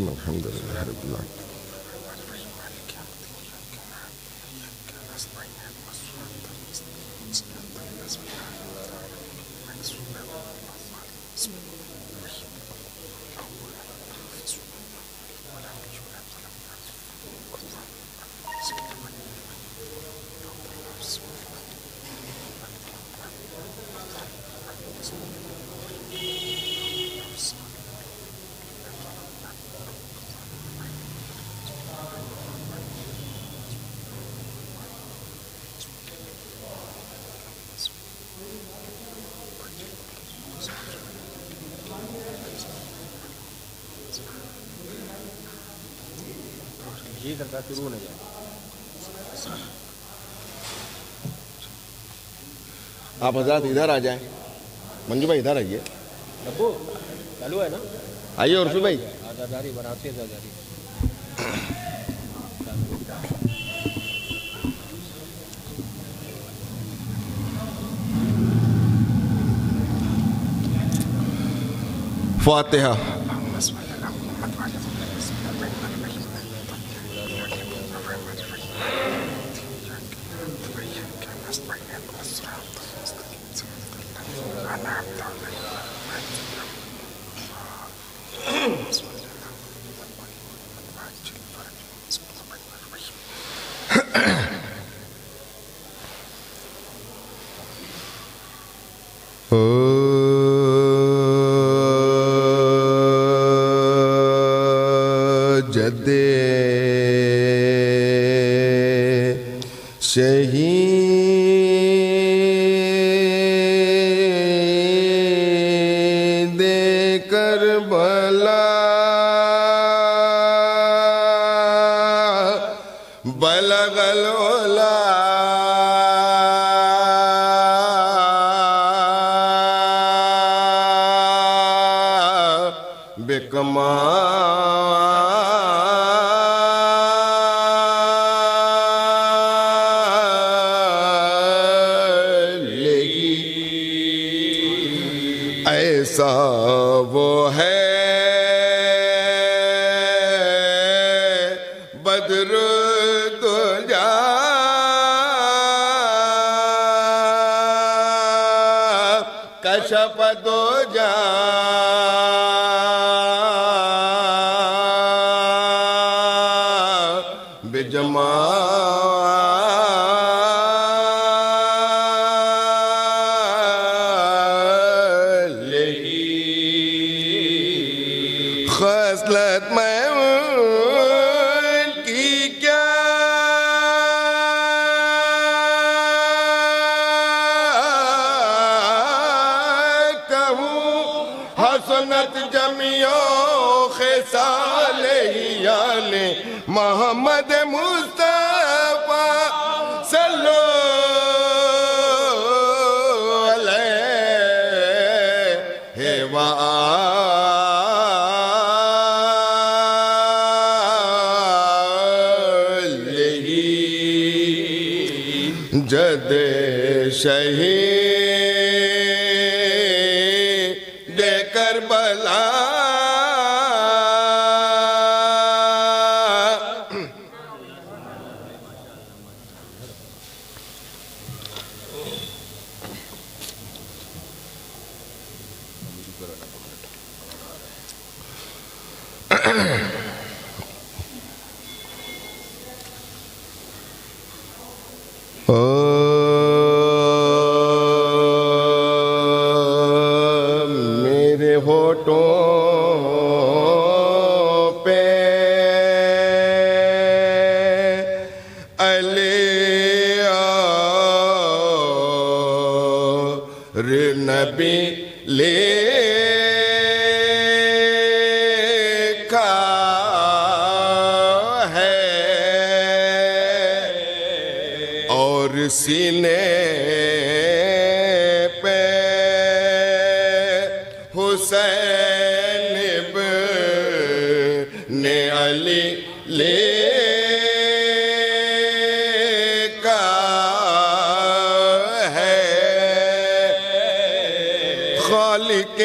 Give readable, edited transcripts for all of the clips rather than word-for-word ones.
الرحيم الحمد لله رب العالمين. آپ حضرات ادھر آ جائیں. منجو بھائی ادھر آئیے. چالو ہے نا, آئیے عرفی بھائی. آزاداری بناتے ہیں آزاداری. فاتحہ. جد شہید کربلا بلغ العلا ایسا وہ ہے بدر الدجا کشف دجا خصلت میں ان کی کیا کہوں حسنت جمیع خصال یال محمد مصطفیٰ صلو علیہ جد شہید کربلا میرے ہونٹوں پہ علی اور نبی لکھا ہے اور سینے پہ حسین ابن علی لکھا ہے خالق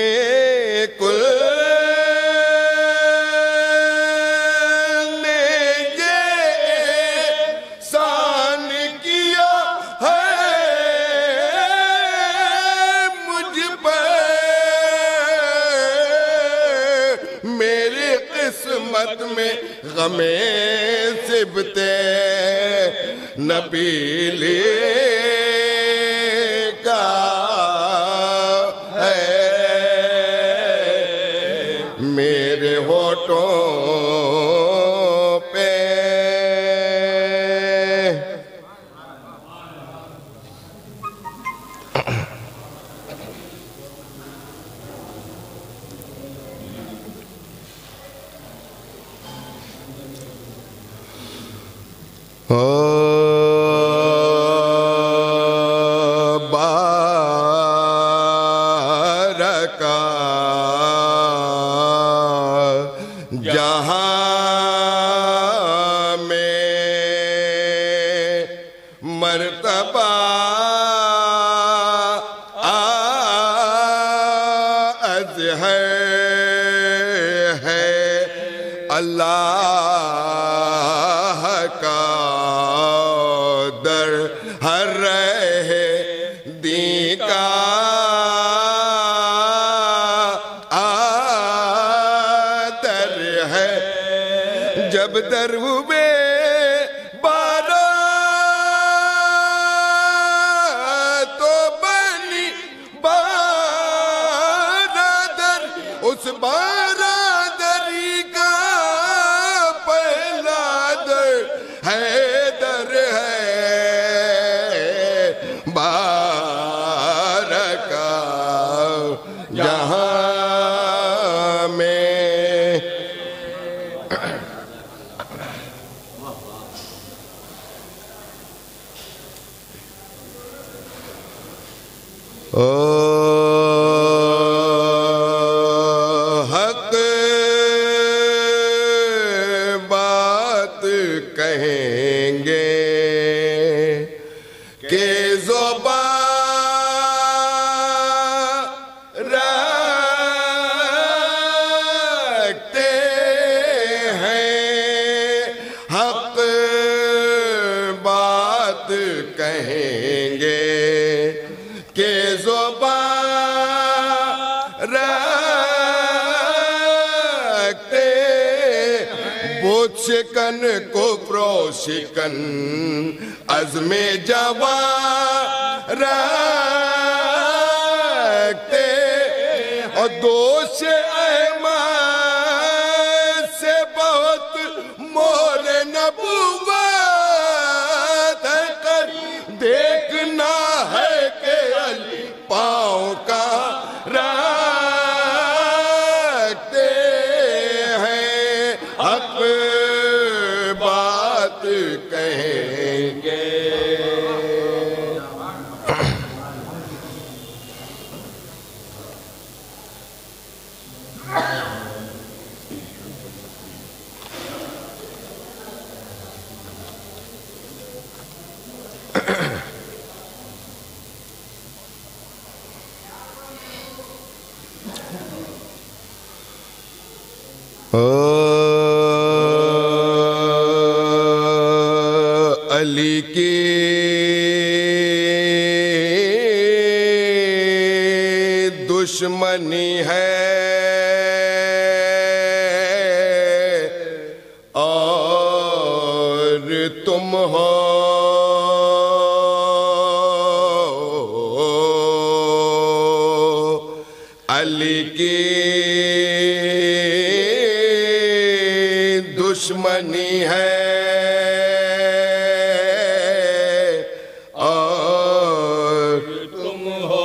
کل ظلمت میں غم صبتے نبی لے کا ہے میرے ہونٹوں پہ بارکا جہاں میں مرتبہ اظہر ہے اللہ کا در ہر رہ دی کا آدر ہے جب در ہوئے بارہ تو بنی بارادر اس بارادری کا پہلا در حیدر ہے بارکا جہاں میں حق بات کہیں گے کہ زبان رکھتے ہیں حق بات کہیں گے کہ زبان رکھتے بت شکن کفر و شکن عزم جوان رکھتے اور دوش احمد سے بہت مور نبوت کر دیکھنا ہے کہ علی پاؤں کا رکھتے ہیں حق بات کہیں گے علی کی دشمنی ہے اور تم ہو علی کی دشمنی ہے اور تم ہو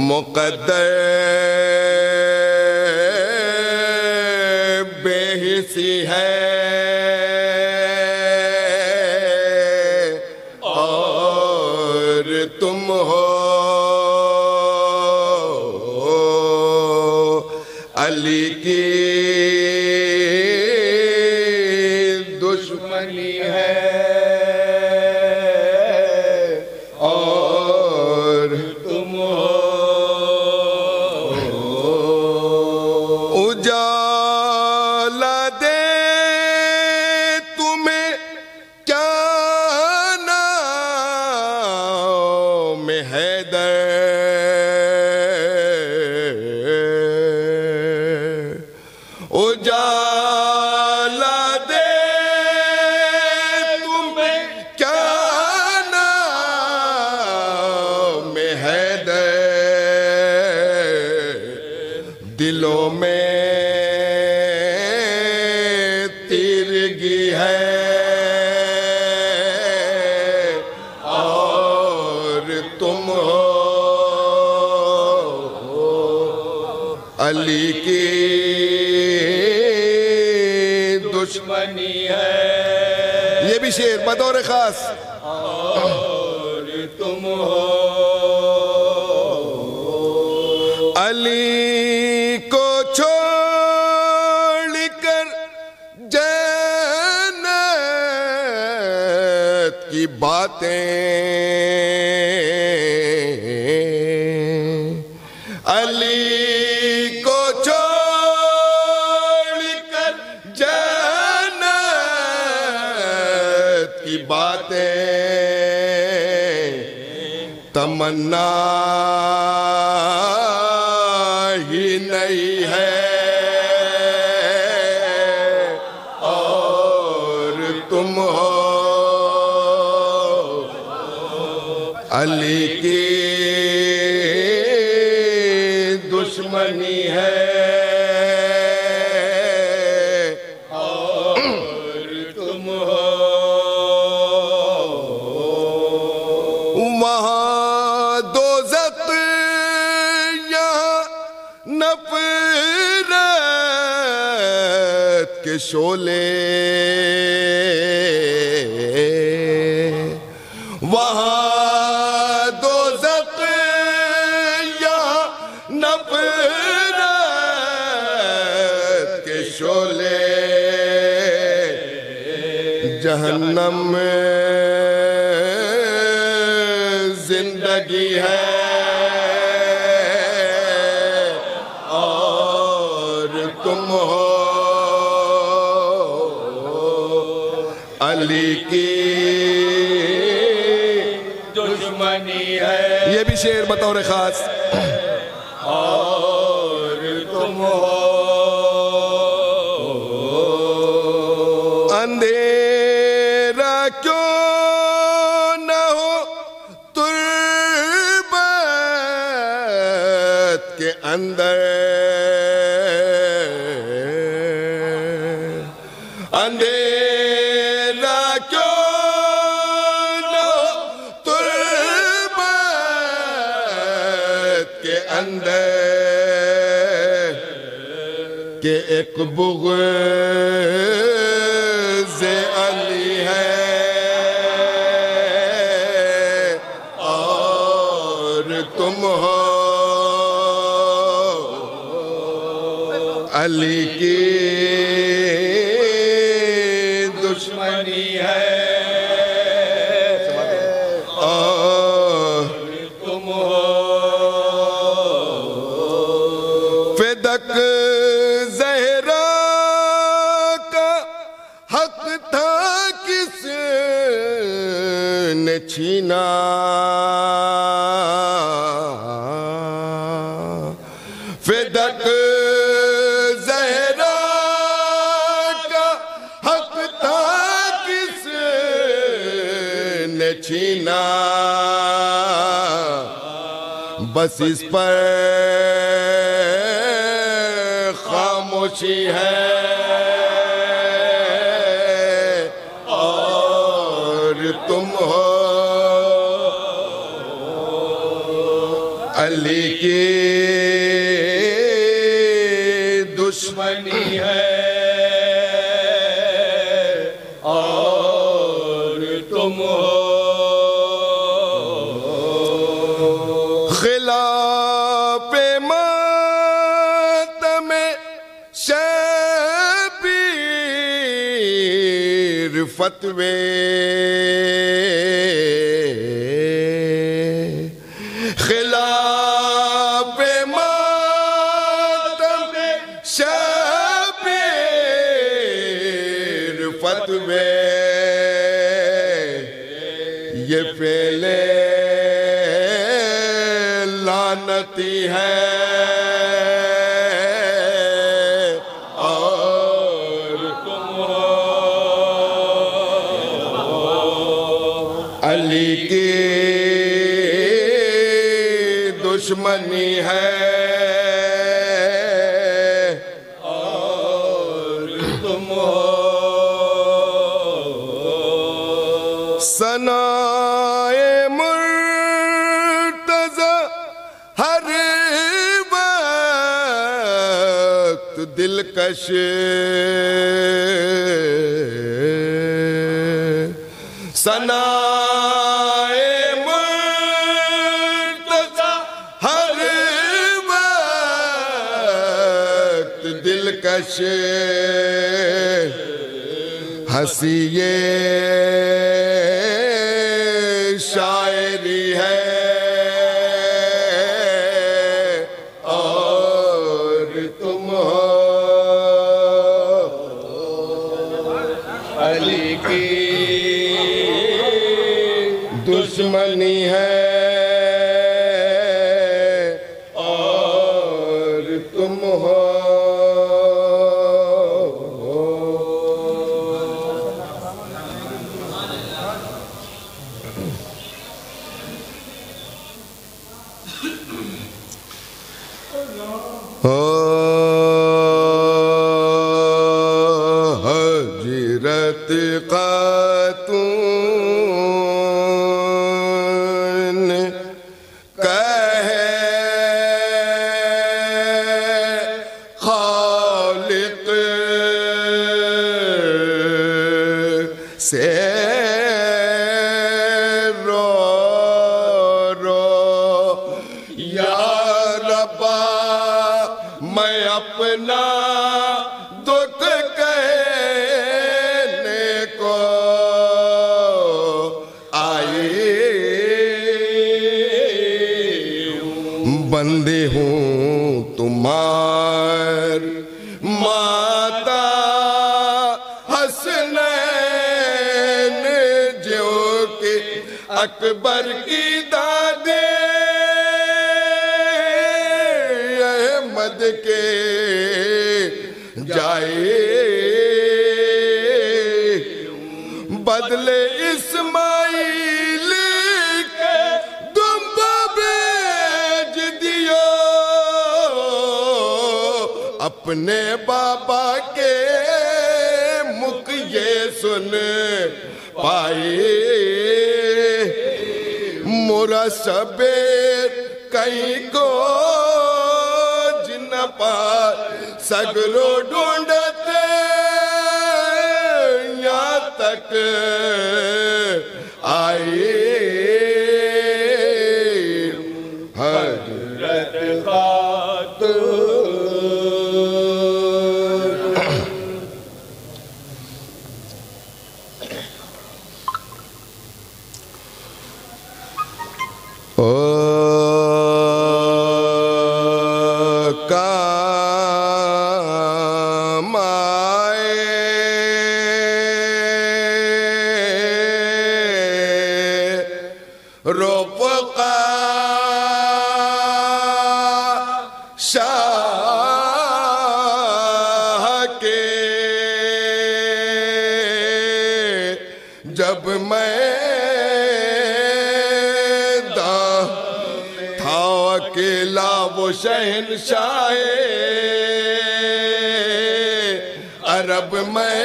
مقدر بے حسی ہے اور تم ہو علی کی دشمنی ہے اور تم ہو اجالا دے تمہیں کیا نام حیدر اجالا دے تمہیں کیا نام حیدر دلوں میں تیرگی ہے اور تم ہو علی کی دشمنی ہے. یہ بھی شعر بطور خاص. اور تم ہو علی کو چھوڑ کر جنت کی باتیں علی کو چھوڑ کر جنت کی باتیں تمنا ہی نہیں ہے اور تم ہو علی کی دشمنی ہے اور تم ہو وہاں دوزخ یہاں نفرت کے شعلے وہاں دوزخ یہاں نفرت کے شعلے جہنم میں زندگی ہے اور تم ہو علی کی دشمنی ہے. یہ بھی شعر بطور خاص. اور تم ہو اندھیرا کیوں نہ ہو تربت کے اندر اندھیرا کیوں نہ ہو تربت کے اندر کہ ایک بغض علی ہے اور تم ہو علی کی دشمنی ہے اور تم ہو فدق زہرا کا حق تھا کس نے چھینا فدق زہرا کا حق تھا کس نے چھینا بس اس پر خاموشی ہے اور تم ہو علی کی دشمنی ہے اور تم ہو خلاف ماتم شبیر فتوے خلاف ماتم شبیر فتوے یہ فعل لعنتی ہے اور دشمنی ہے اور تم ہو ثنائے مرتضی ہر وقت دلکش ثنائے مرتضی ہر وقت دلکش ہنسی یہ شاعری ہے اور تم ہو علی کی دشمنی ہے اور تم ہو ہجرت خاتون کہے خالق سے رو رو یا ربا میں اپنا دکھ کہنے کو آئی بندی ہوں تمہار ماتا حسنین جو کہ اکبر کی دادی احمد کے جائے بدلے اسماعیل کے دمب بیج دیو اپنے بابا کے مکھ یہ سن پائے مورا سبیر کہیں کو جن پا سگرو ڈھونڈتے یہاں تک آئے حضرت خاتون کام آئے رفقا شاہ کے جب میں اکیلا وہ شہنشاہ عرب میں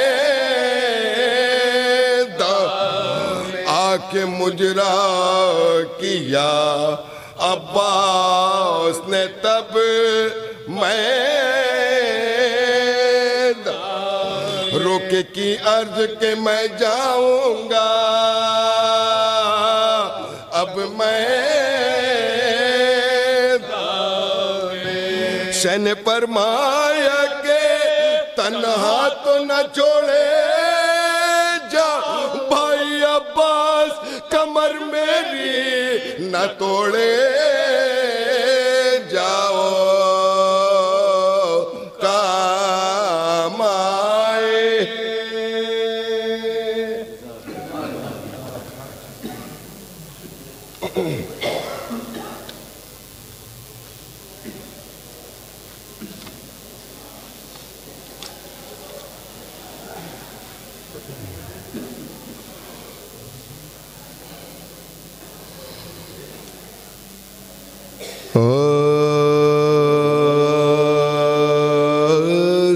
آکے مجرا کیا عباس نے تب میں روکے کی عرض کہ میں جاؤں گا اب میں شن فرمایا کہ تنہا تو نہ چھوڑے جا بھائی عباس کمر میری نہ توڑے جاؤ کام آئے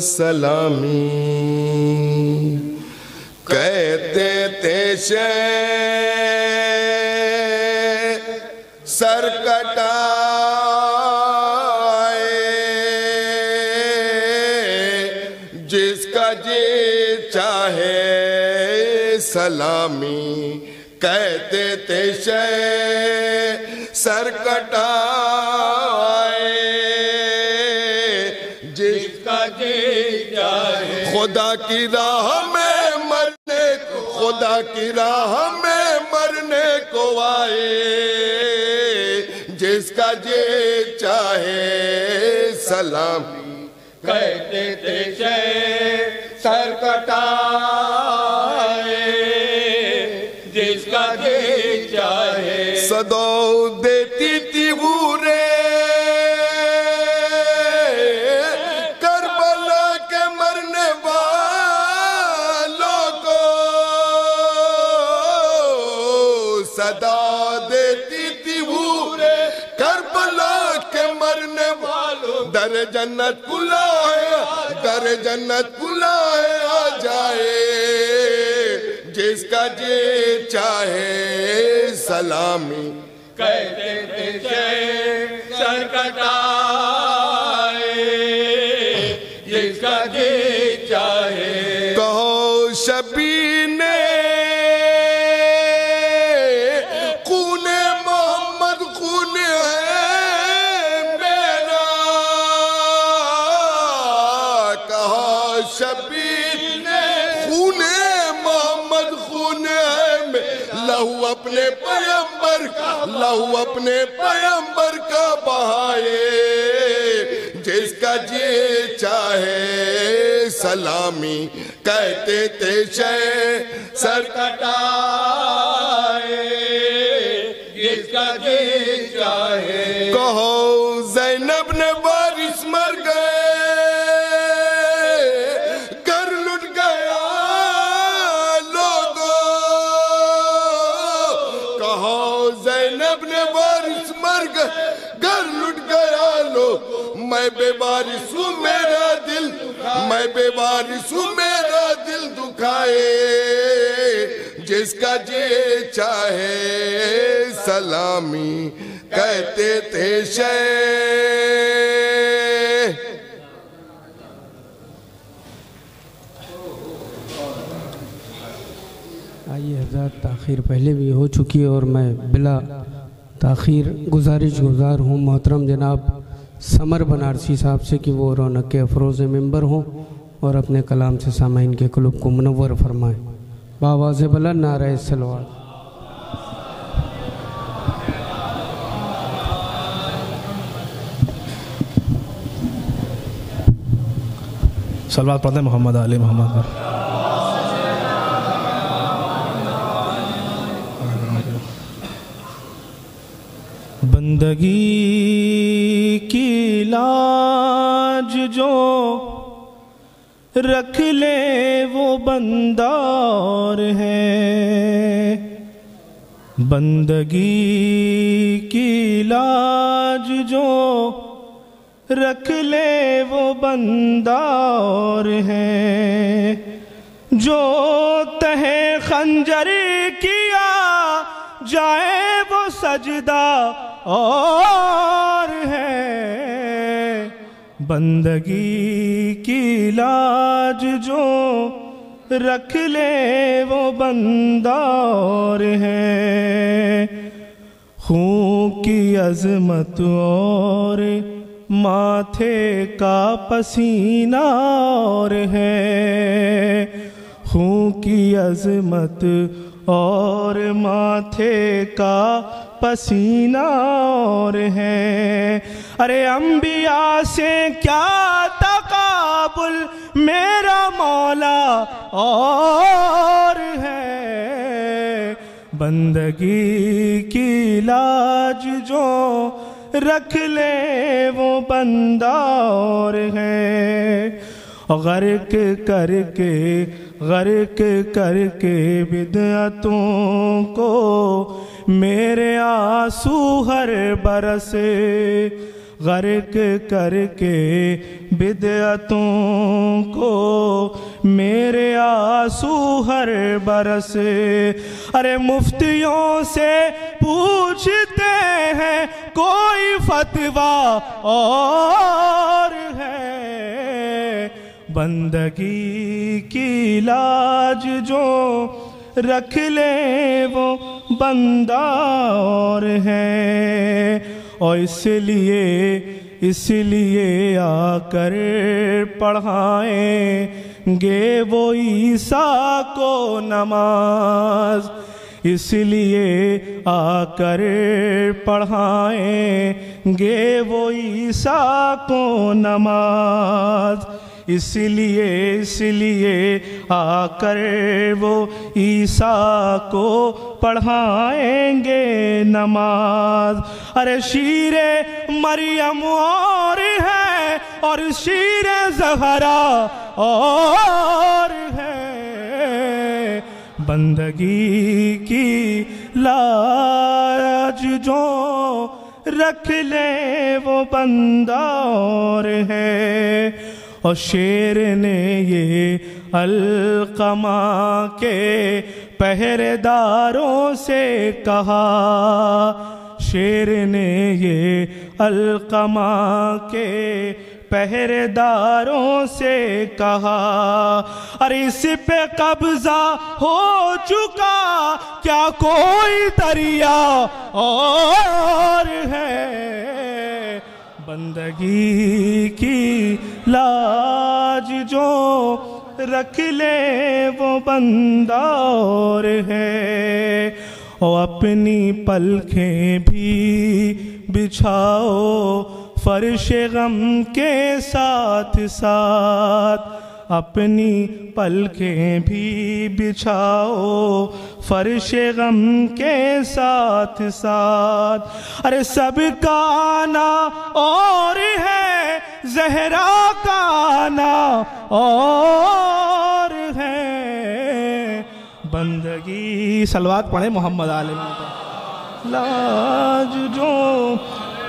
سلامی کہتے تھے سر کٹائے جس کا جی چاہے سلامی کہتے تھے سر کٹائے جس کا جی چاہے خدا کی راہ میں مرنے کو خدا کی راہ میں مرنے کو آئے جس کا جی چاہے سلامی کہتے تھے سر کٹائے جس کا جی چاہے صدو دیتی تھی غورے کربلا کے مرنے والوں کو صدا دیتی تھی غورے کربلا کے مرنے والوں در جنت کھلا ہے در جنت کھلا ہے آ جائے جس کا جی چاہے سلامی کہتے تھے سر کٹائے جس کا جی چاہے کہو شبین خون محمد خون ہے میرا کہو شبین خون محمد خون ہے لہو اپنے پیغمبر کا لہو اپنے پیغمبر کا بہائے جس کا جی چاہے سلامی کہتے تھے سر کٹائے جس کا جی چاہے کہو زینب نے وارث مر گئے گھر لٹ گیا لوگوں کہو زینب نے وارث مر گئے گھر لٹ گیا لوگ میں بے وارث ہوں میرا دل میں بے وارث ہوں میرا دل دکھائے جس کا جی چاہے سلامی کہتے تھے آئیے حضرات، تاخیر پہلے بھی ہو چکی اور میں بلا تاخیر گزارش گزار ہوں محترم جناب سمر بنارسی صاحب سے کہ وہ رونق افروز ممبر ہوں اور اپنے کلام سے سامعین کے قلوب کو منور فرمائیں۔ بآواز بلند نعرہ صلوات۔ صلوات پڑھتے ہیں محمد علی محمد پر۔ بندگی کی لاج جو رکھ لے وہ بندہ اور ہے، بندگی کی لاج جو رکھ لے وہ بندہ اور ہے، جو تہے خنجر کیا جائے وہ سجدہ اور ہے، بندگی کی لاج جو رکھ لے وہ بندہ اور ہے، خون کی عظمت اور ماتھے کا پسینہ اور ہے، خون کی عظمت اور ماتھے کا پسینہ اور ہے، ارے انبیاء سے کیا تقابل میرا مولا اور ہے، بندگی کی لاج جو رکھ لے وہ بندہ اور ہے، غرق کر کے بدعتوں کو میرے آنسو ہر برسے، غرق کر کے بدعتوں کو میرے آنسو ہر برسے۔ ارے مفتیوں سے پوچھتے ہیں کوئی فتویٰ اور ہے، بندگی کی لاج جو رکھ لے وہ بندہ اور ہے۔ اور اس لیے آ کر پڑھائیں گے وہ عیسیٰ کو نماز، اس لیے آ کر پڑھائیں گے وہ عیسیٰ کو نماز، اس لیے آ کر وہ عیسیٰ کو پڑھائیں گے نماز۔ ارے شیر مریم اور ہے اور شیر زہرا اور ہے، بندگی کی لاج جو رکھ لے وہ بندہ اور ہے۔ اور شیر نے یہ القمہ کے پہرے داروں سے کہا، شیر نے یہ القمہ کے پہرے داروں سے کہا، ارے اس پہ قبضہ ہو چکا کیا کوئی دریا اور ہے، بندگی کی لاج جو رکھ لے وہ بندہ اور ہے۔ اور اپنی پلکیں بھی بچھاؤ فرش غم کے ساتھ ساتھ، اپنی پلکیں بھی بچھاؤ فرش غم کے ساتھ ساتھ۔ ارے سب کا آنا اور ہے، زہرا کا آنا اور ہے، بندگی صلوات پڑھیں محمد علیہ لاج جو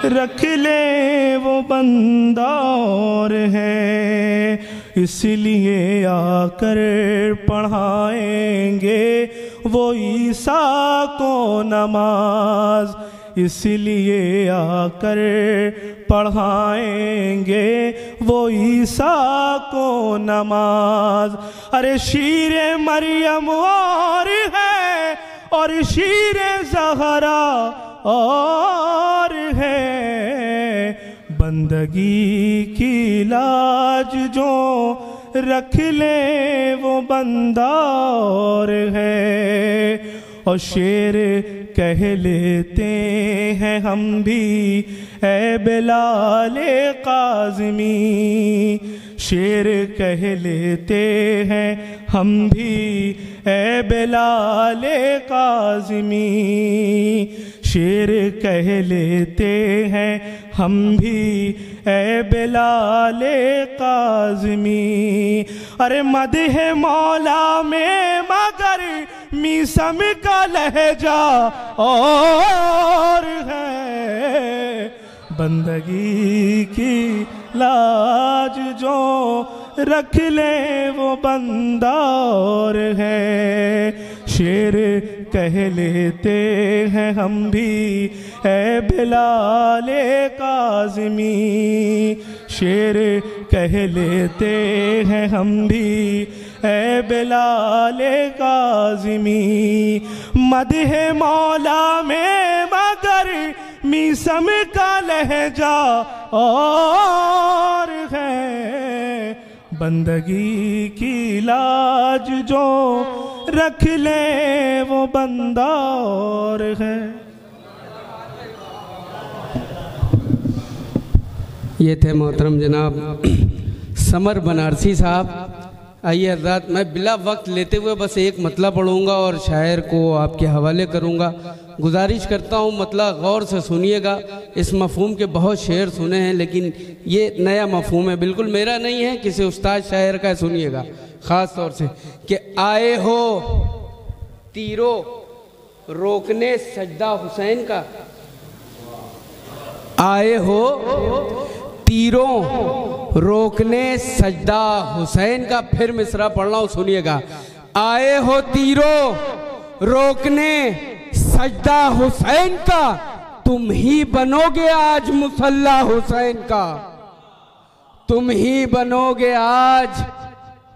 رکھ لے وہ بندہ اور ہے، اس لیے آ کر پڑھائیں گے وہ عیسیٰ کو نماز، اس لیے آ کر پڑھائیں گے وہ عیسیٰ کو نماز۔ ارے شیر مریم اور ہے اور شیر زہرا اور ہے، بندگی کی لاج جو رکھ لے وہ بندہ اور ہے۔ اور شیر کہہ لیتے ہیں ہم بھی اے بلال قاظمی، شیر کہہ لیتے ہیں ہم بھی اے بلال قاظمی، شیر کہہ لیتے ہیں ہم بھی اے بلال قاظمی۔ ارے مدح مولا میں مگر میسم کا لہجہ اور ہے، بندگی کی لاج جو رکھ لے وہ بندہ اور ہے۔ شیر کہہ لیتے ہیں ہم بھی اے بلال قاظمی، شیر کہہ لیتے ہیں ہم بھی اے بلال قاظمی، مدح مولا میں مگر میسم کا لہجہ اور ہے، بندگی کی لاج جو رکھ لے وہ بندہ اور ہے۔ یہ تھے محترم جناب سمر بنارسی صاحب۔ آئیے حضرات میں بلا وقت لیتے ہوئے بس ایک مطلب پڑھوں گا اور شاعر کو آپ کے حوالے کروں گا۔ گزارش کرتا ہوں مطلب غور سے سنیے گا. اس مفہوم کے بہت شعر سنے ہیں لیکن یہ نیا مفہوم ہے, بالکل میرا نہیں ہے, کسی استاد شاعر کا. سنیے گا خاص طور سے کہ آئے ہو تیرو روکنے سجدہ حسین کا, آئے ہو تیروں روکنے سجدہ حسین کا. پھر مصرع پڑھ رہا ہوں, سنیے گا. آئے ہو تیروں روکنے سجدہ حسین کا, تم ہی بنو گے آج مصلی حسین کا, تم ہی بنو گے آج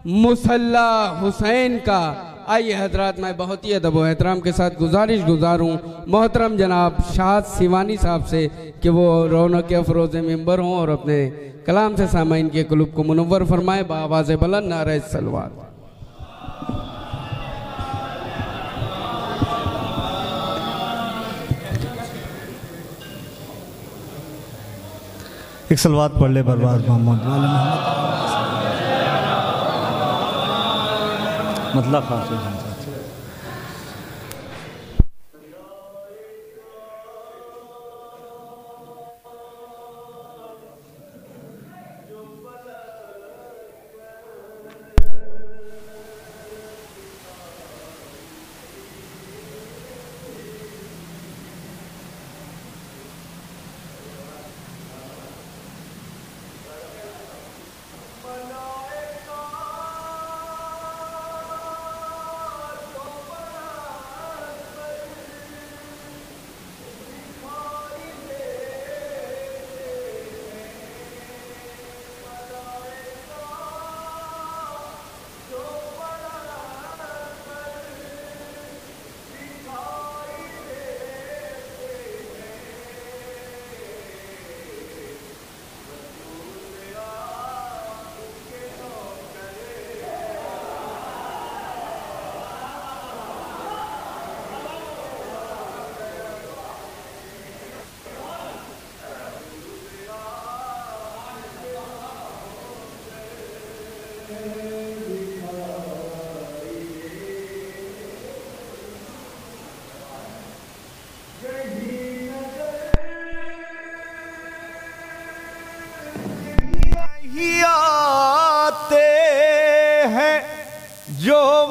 مصلی حسین کا. آئیے حضرات, میں بہت ہی ادب و احترام کے ساتھ گزارش گزاروں محترم جناب شاہد سیوانی صاحب سے کہ وہ رونق افروز ممبر ہوں اور اپنے کلام سے سامعین کے قلوب کو منور فرمائے. بآواز بلند نعرہ صلوات. ایک صلوات پڑھ لے برباد محمد مطلب خاص ہے.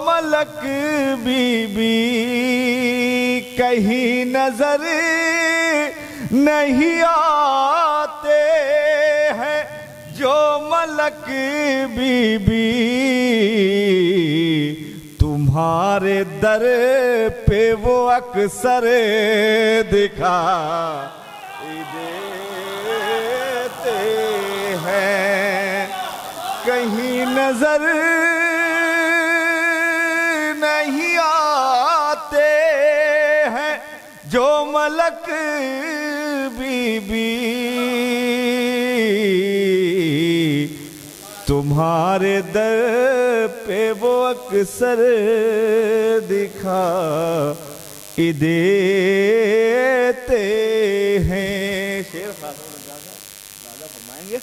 ملک بی بی کہیں نظر نہیں آتے ہیں, جو ملک بی بی تمہارے در پہ وہ اکثر دکھائی دیتے ہیں, کہیں نظر نہیں آتے ہیں, جو ملک بی بی تمہارے در پہ وہ اکثر دکھائی دیتے ہیں. شعر راجہ فرمائیں گے.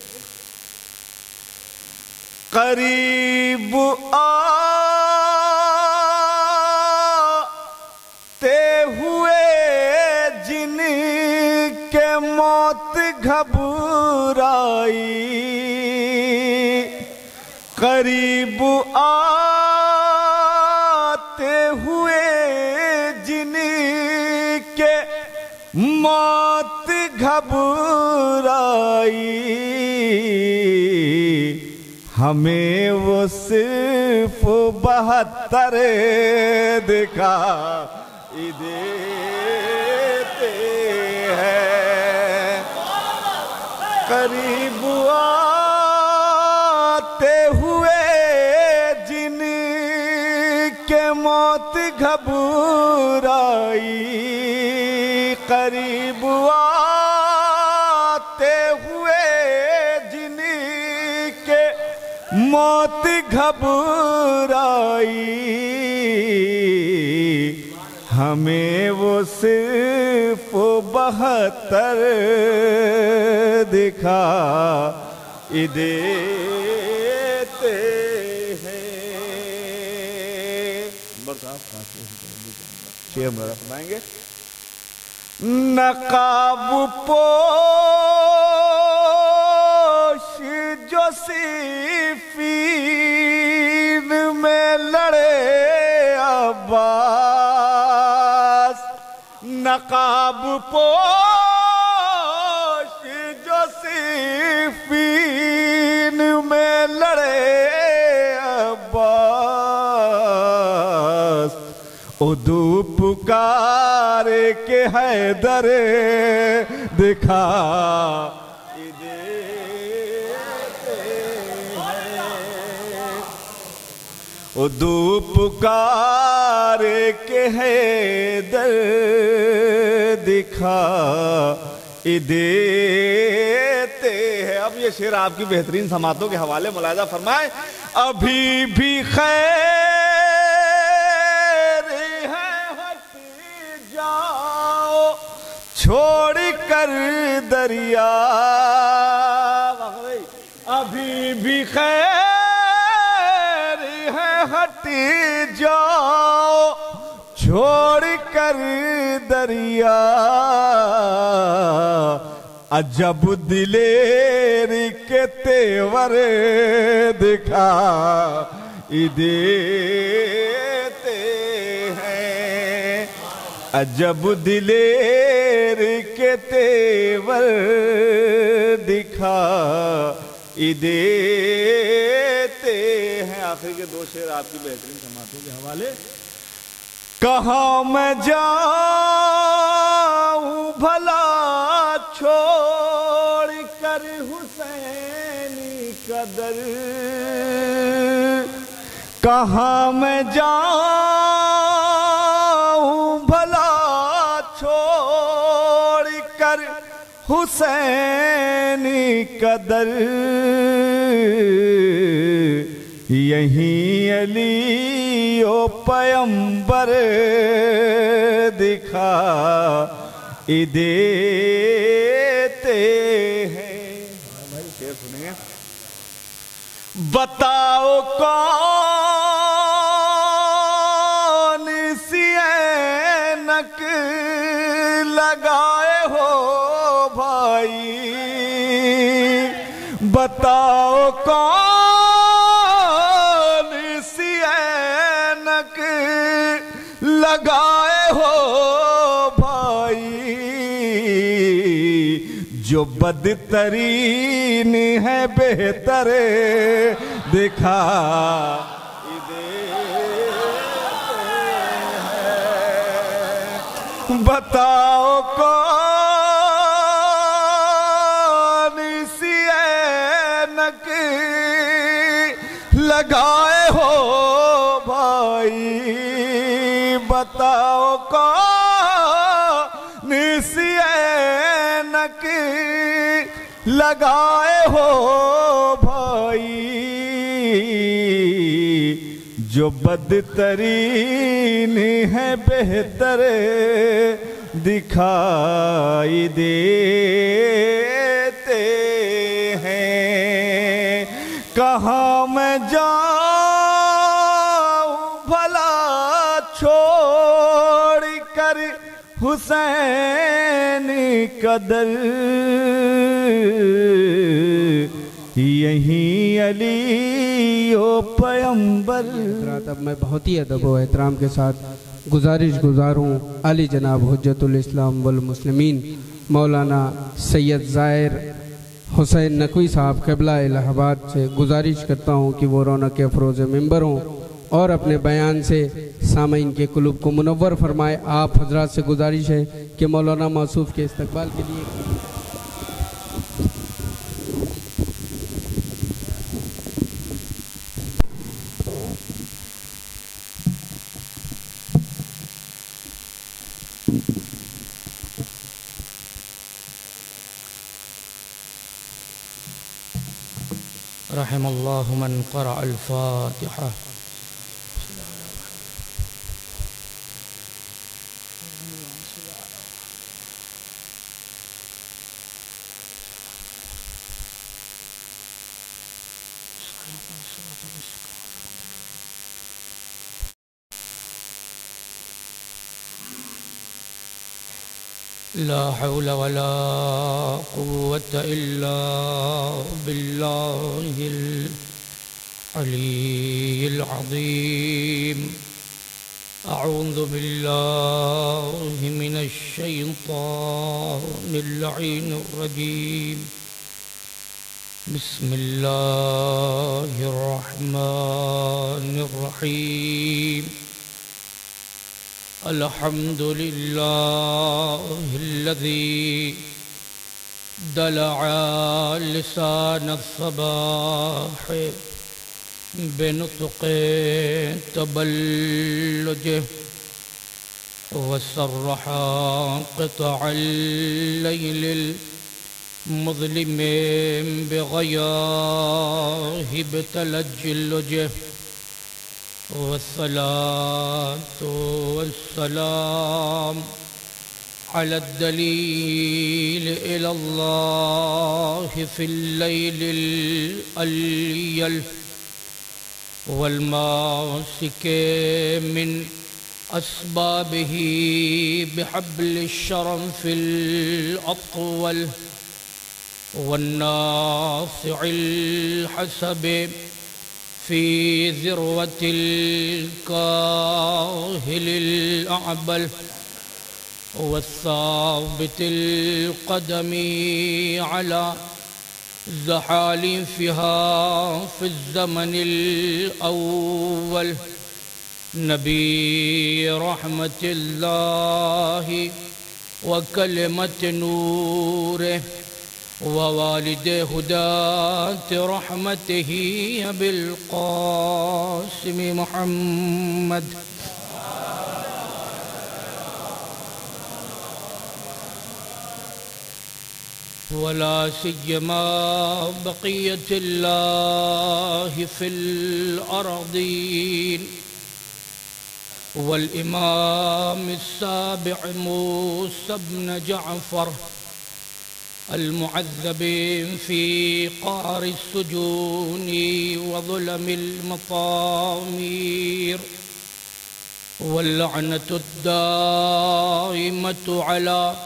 قریب آتے ہوئے جن کے موت گھبرائی, قریب آتے ہوئے جن کے موت گھبرائی, ہمیں وہ صرف 72 دکھائی دیتے ہیں, قریب آتے ہوئے جن کے موت گھبرائی, قریب آتے ہوئے جن کے موت گھبرائی, ہمیں وہ صرف 72 دکھائی دیتے ہیں. شعر میرا فرمائیں گے. نقاب پوش جو صفین میں لڑے عباس، نقاب پوش جو صفین میں لڑے عباس، ادو پکار کے حیدر دکھا ادو پکار کے حیدر دکھا دیتے ہیں۔ اب یہ شعر آپ کی بہترین سماعتوں کے حوالے ملاحظہ فرمائیں۔ ابھی بھی خیر ہے ہٹ جاؤ چھوڑ کر دریا، ابھی بھی خیر ہے ہٹ جاؤ چھوڑ کر دریا، عجب دلیر کے تیور دکھا دیتے ہیں، عجب دلیر کے تیور دکھا دیتے ہیں۔ آخر کے دو شعر آپ کی بہترین سماعتوں کے حوالے۔ کہاں میں جاؤں بھلا چھوڑ کر حسینی قدر، کہاں میں جاؤں بھلا چھوڑ کر حسینی قدر، یہیں علی و پیمبر دکھا دیتے ہیں۔ شعر سنیں گے۔ بتاؤ کون سی اینک لگائے ہو بھائی، بتاؤ کون سی اینک لگائے ہو بھائی، جو بدترین ہے بہتر دکھا بتاؤ کون سی اینک لگائے ہو بھائی، بتاؤ کون سی اینک لگائے ہو بھائی، جو بدترین ہے بہتر دکھائی دیتے ہیں۔ کہاں میں جاؤں بھلا چھوڑ کر حسین قدر، یہیں علی و پیمبر۔ اب میں بہت ہی ادب و احترام کے ساتھ گزار ہوں علی جناب حجت الاسلام والمسلمین مولانا سید ظاہر حسین نقوی صاحب قبلہ الہ آباد سے گزارش کرتا ہوں کہ وہ رونق افروز ممبر ہوں اور اپنے بیان سے سامعین کے قلوب کو منور فرمائے۔ آپ حضرات سے گزارش ہے کہ مولانا موصوف کے استقبال کے لیے رحم اللہ من قرأ الفاتحہ۔ لا حول ولا قوة إلا بالله العلي العظيم. أعوذ بالله من الشيطان اللعين الرجيم. بسم الله الرحمن الرحيم. الحمد لله الذي دلع لسان الصباح بنطق تبلجه وسرح قطع الليل المظلم بغياهب تلجلجه. والصلاة والسلام على الدليل إلى الله في الليل الأليل والماسك من أسبابه بحبل الشرف الأطول والناصع الحسب في ذروة الكاهل الأعبل والثابت القدم على زحالفها في الزمن الأول. نبي رحمة الله وكلمة نوره ووالد هداة رحمته أبي القاسم محمد ولا سيما بقية الله في الأرضين والإمام السابع موسى بن جعفر المعذب في قعر السجون وظلم المطامير واللعنة الدائمة على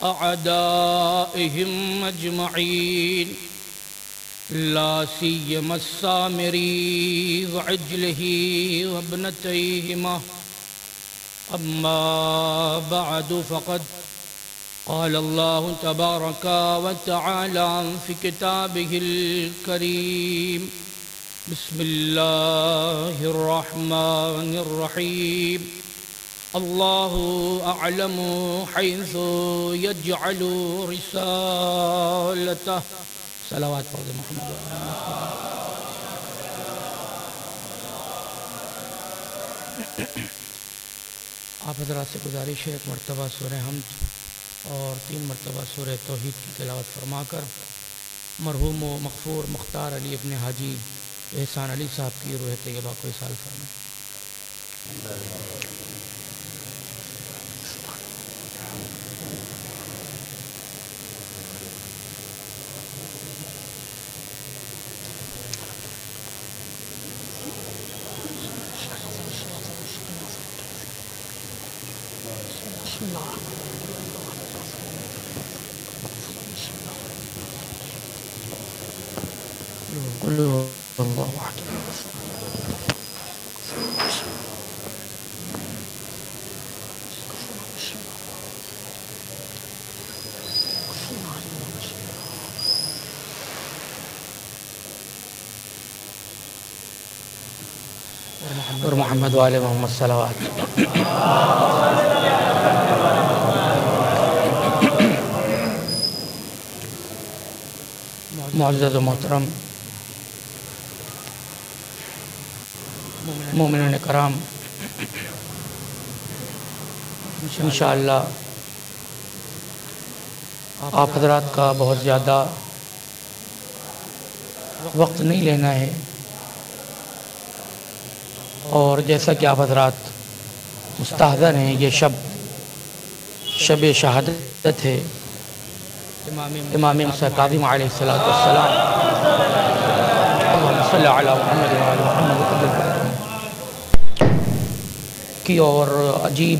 أعدائهم أجمعين لا سيما السامري وعجله وابنتيهما. أما بعد فقد قال الله تبارك وتعالى في كتابه الكريم. بسم الله الرحمن الرحيم. الله أعلم حيث يجعل رسالته. صلوات پڑھ محمد. آپ حضرات سے گزارش ہے ایک مرتبہ سورہ حمد اور 3 مرتبہ سورہ توحید کی تلاوت فرما کر مرحوم و مغفور مختار علی ابن حاجی احسان علی صاحب کی روح طیبہ کو اصال فرمائیں. اور محمد و آل محمد صلوات. معزز و محترم مومنین کرام، انشاءاللہ آپ حضرات کا بہت زیادہ وقت نہیں لینا ہے، اور جیسا کہ آپ حضرات مستحضر ہیں، یہ شب شہادت ہے امام موسیٰ کاظم علیہ السلام اللہم صلی علی محمد و آل محمد کی، اور عجیب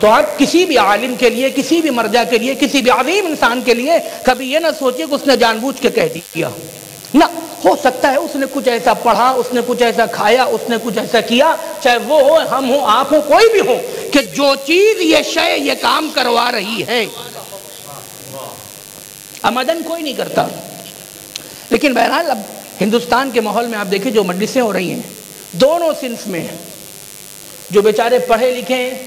تو آپ کسی بھی عالم کے لیے، کسی بھی مرجع کے لیے، کسی بھی عظیم انسان کے لیے کبھی یہ نہ سوچیے کہ اس نے جان بوجھ کے کہہ دیا، نہ، ہو سکتا ہے اس نے کچھ ایسا پڑھا، اس نے کچھ ایسا کھایا، اس نے کچھ ایسا کیا، چاہے وہ ہو، ہم ہوں، آپ ہوں، کوئی بھی ہو، کہ جو چیز یہ شے یہ کام کروا رہی ہے عمدن کوئی نہیں کرتا۔ لیکن بہرحال اب ہندوستان کے ماحول میں آپ دیکھیں جو مجلسیں ہو رہی ہیں، دونوں صنف میں جو بیچارے پڑھے لکھے ہیں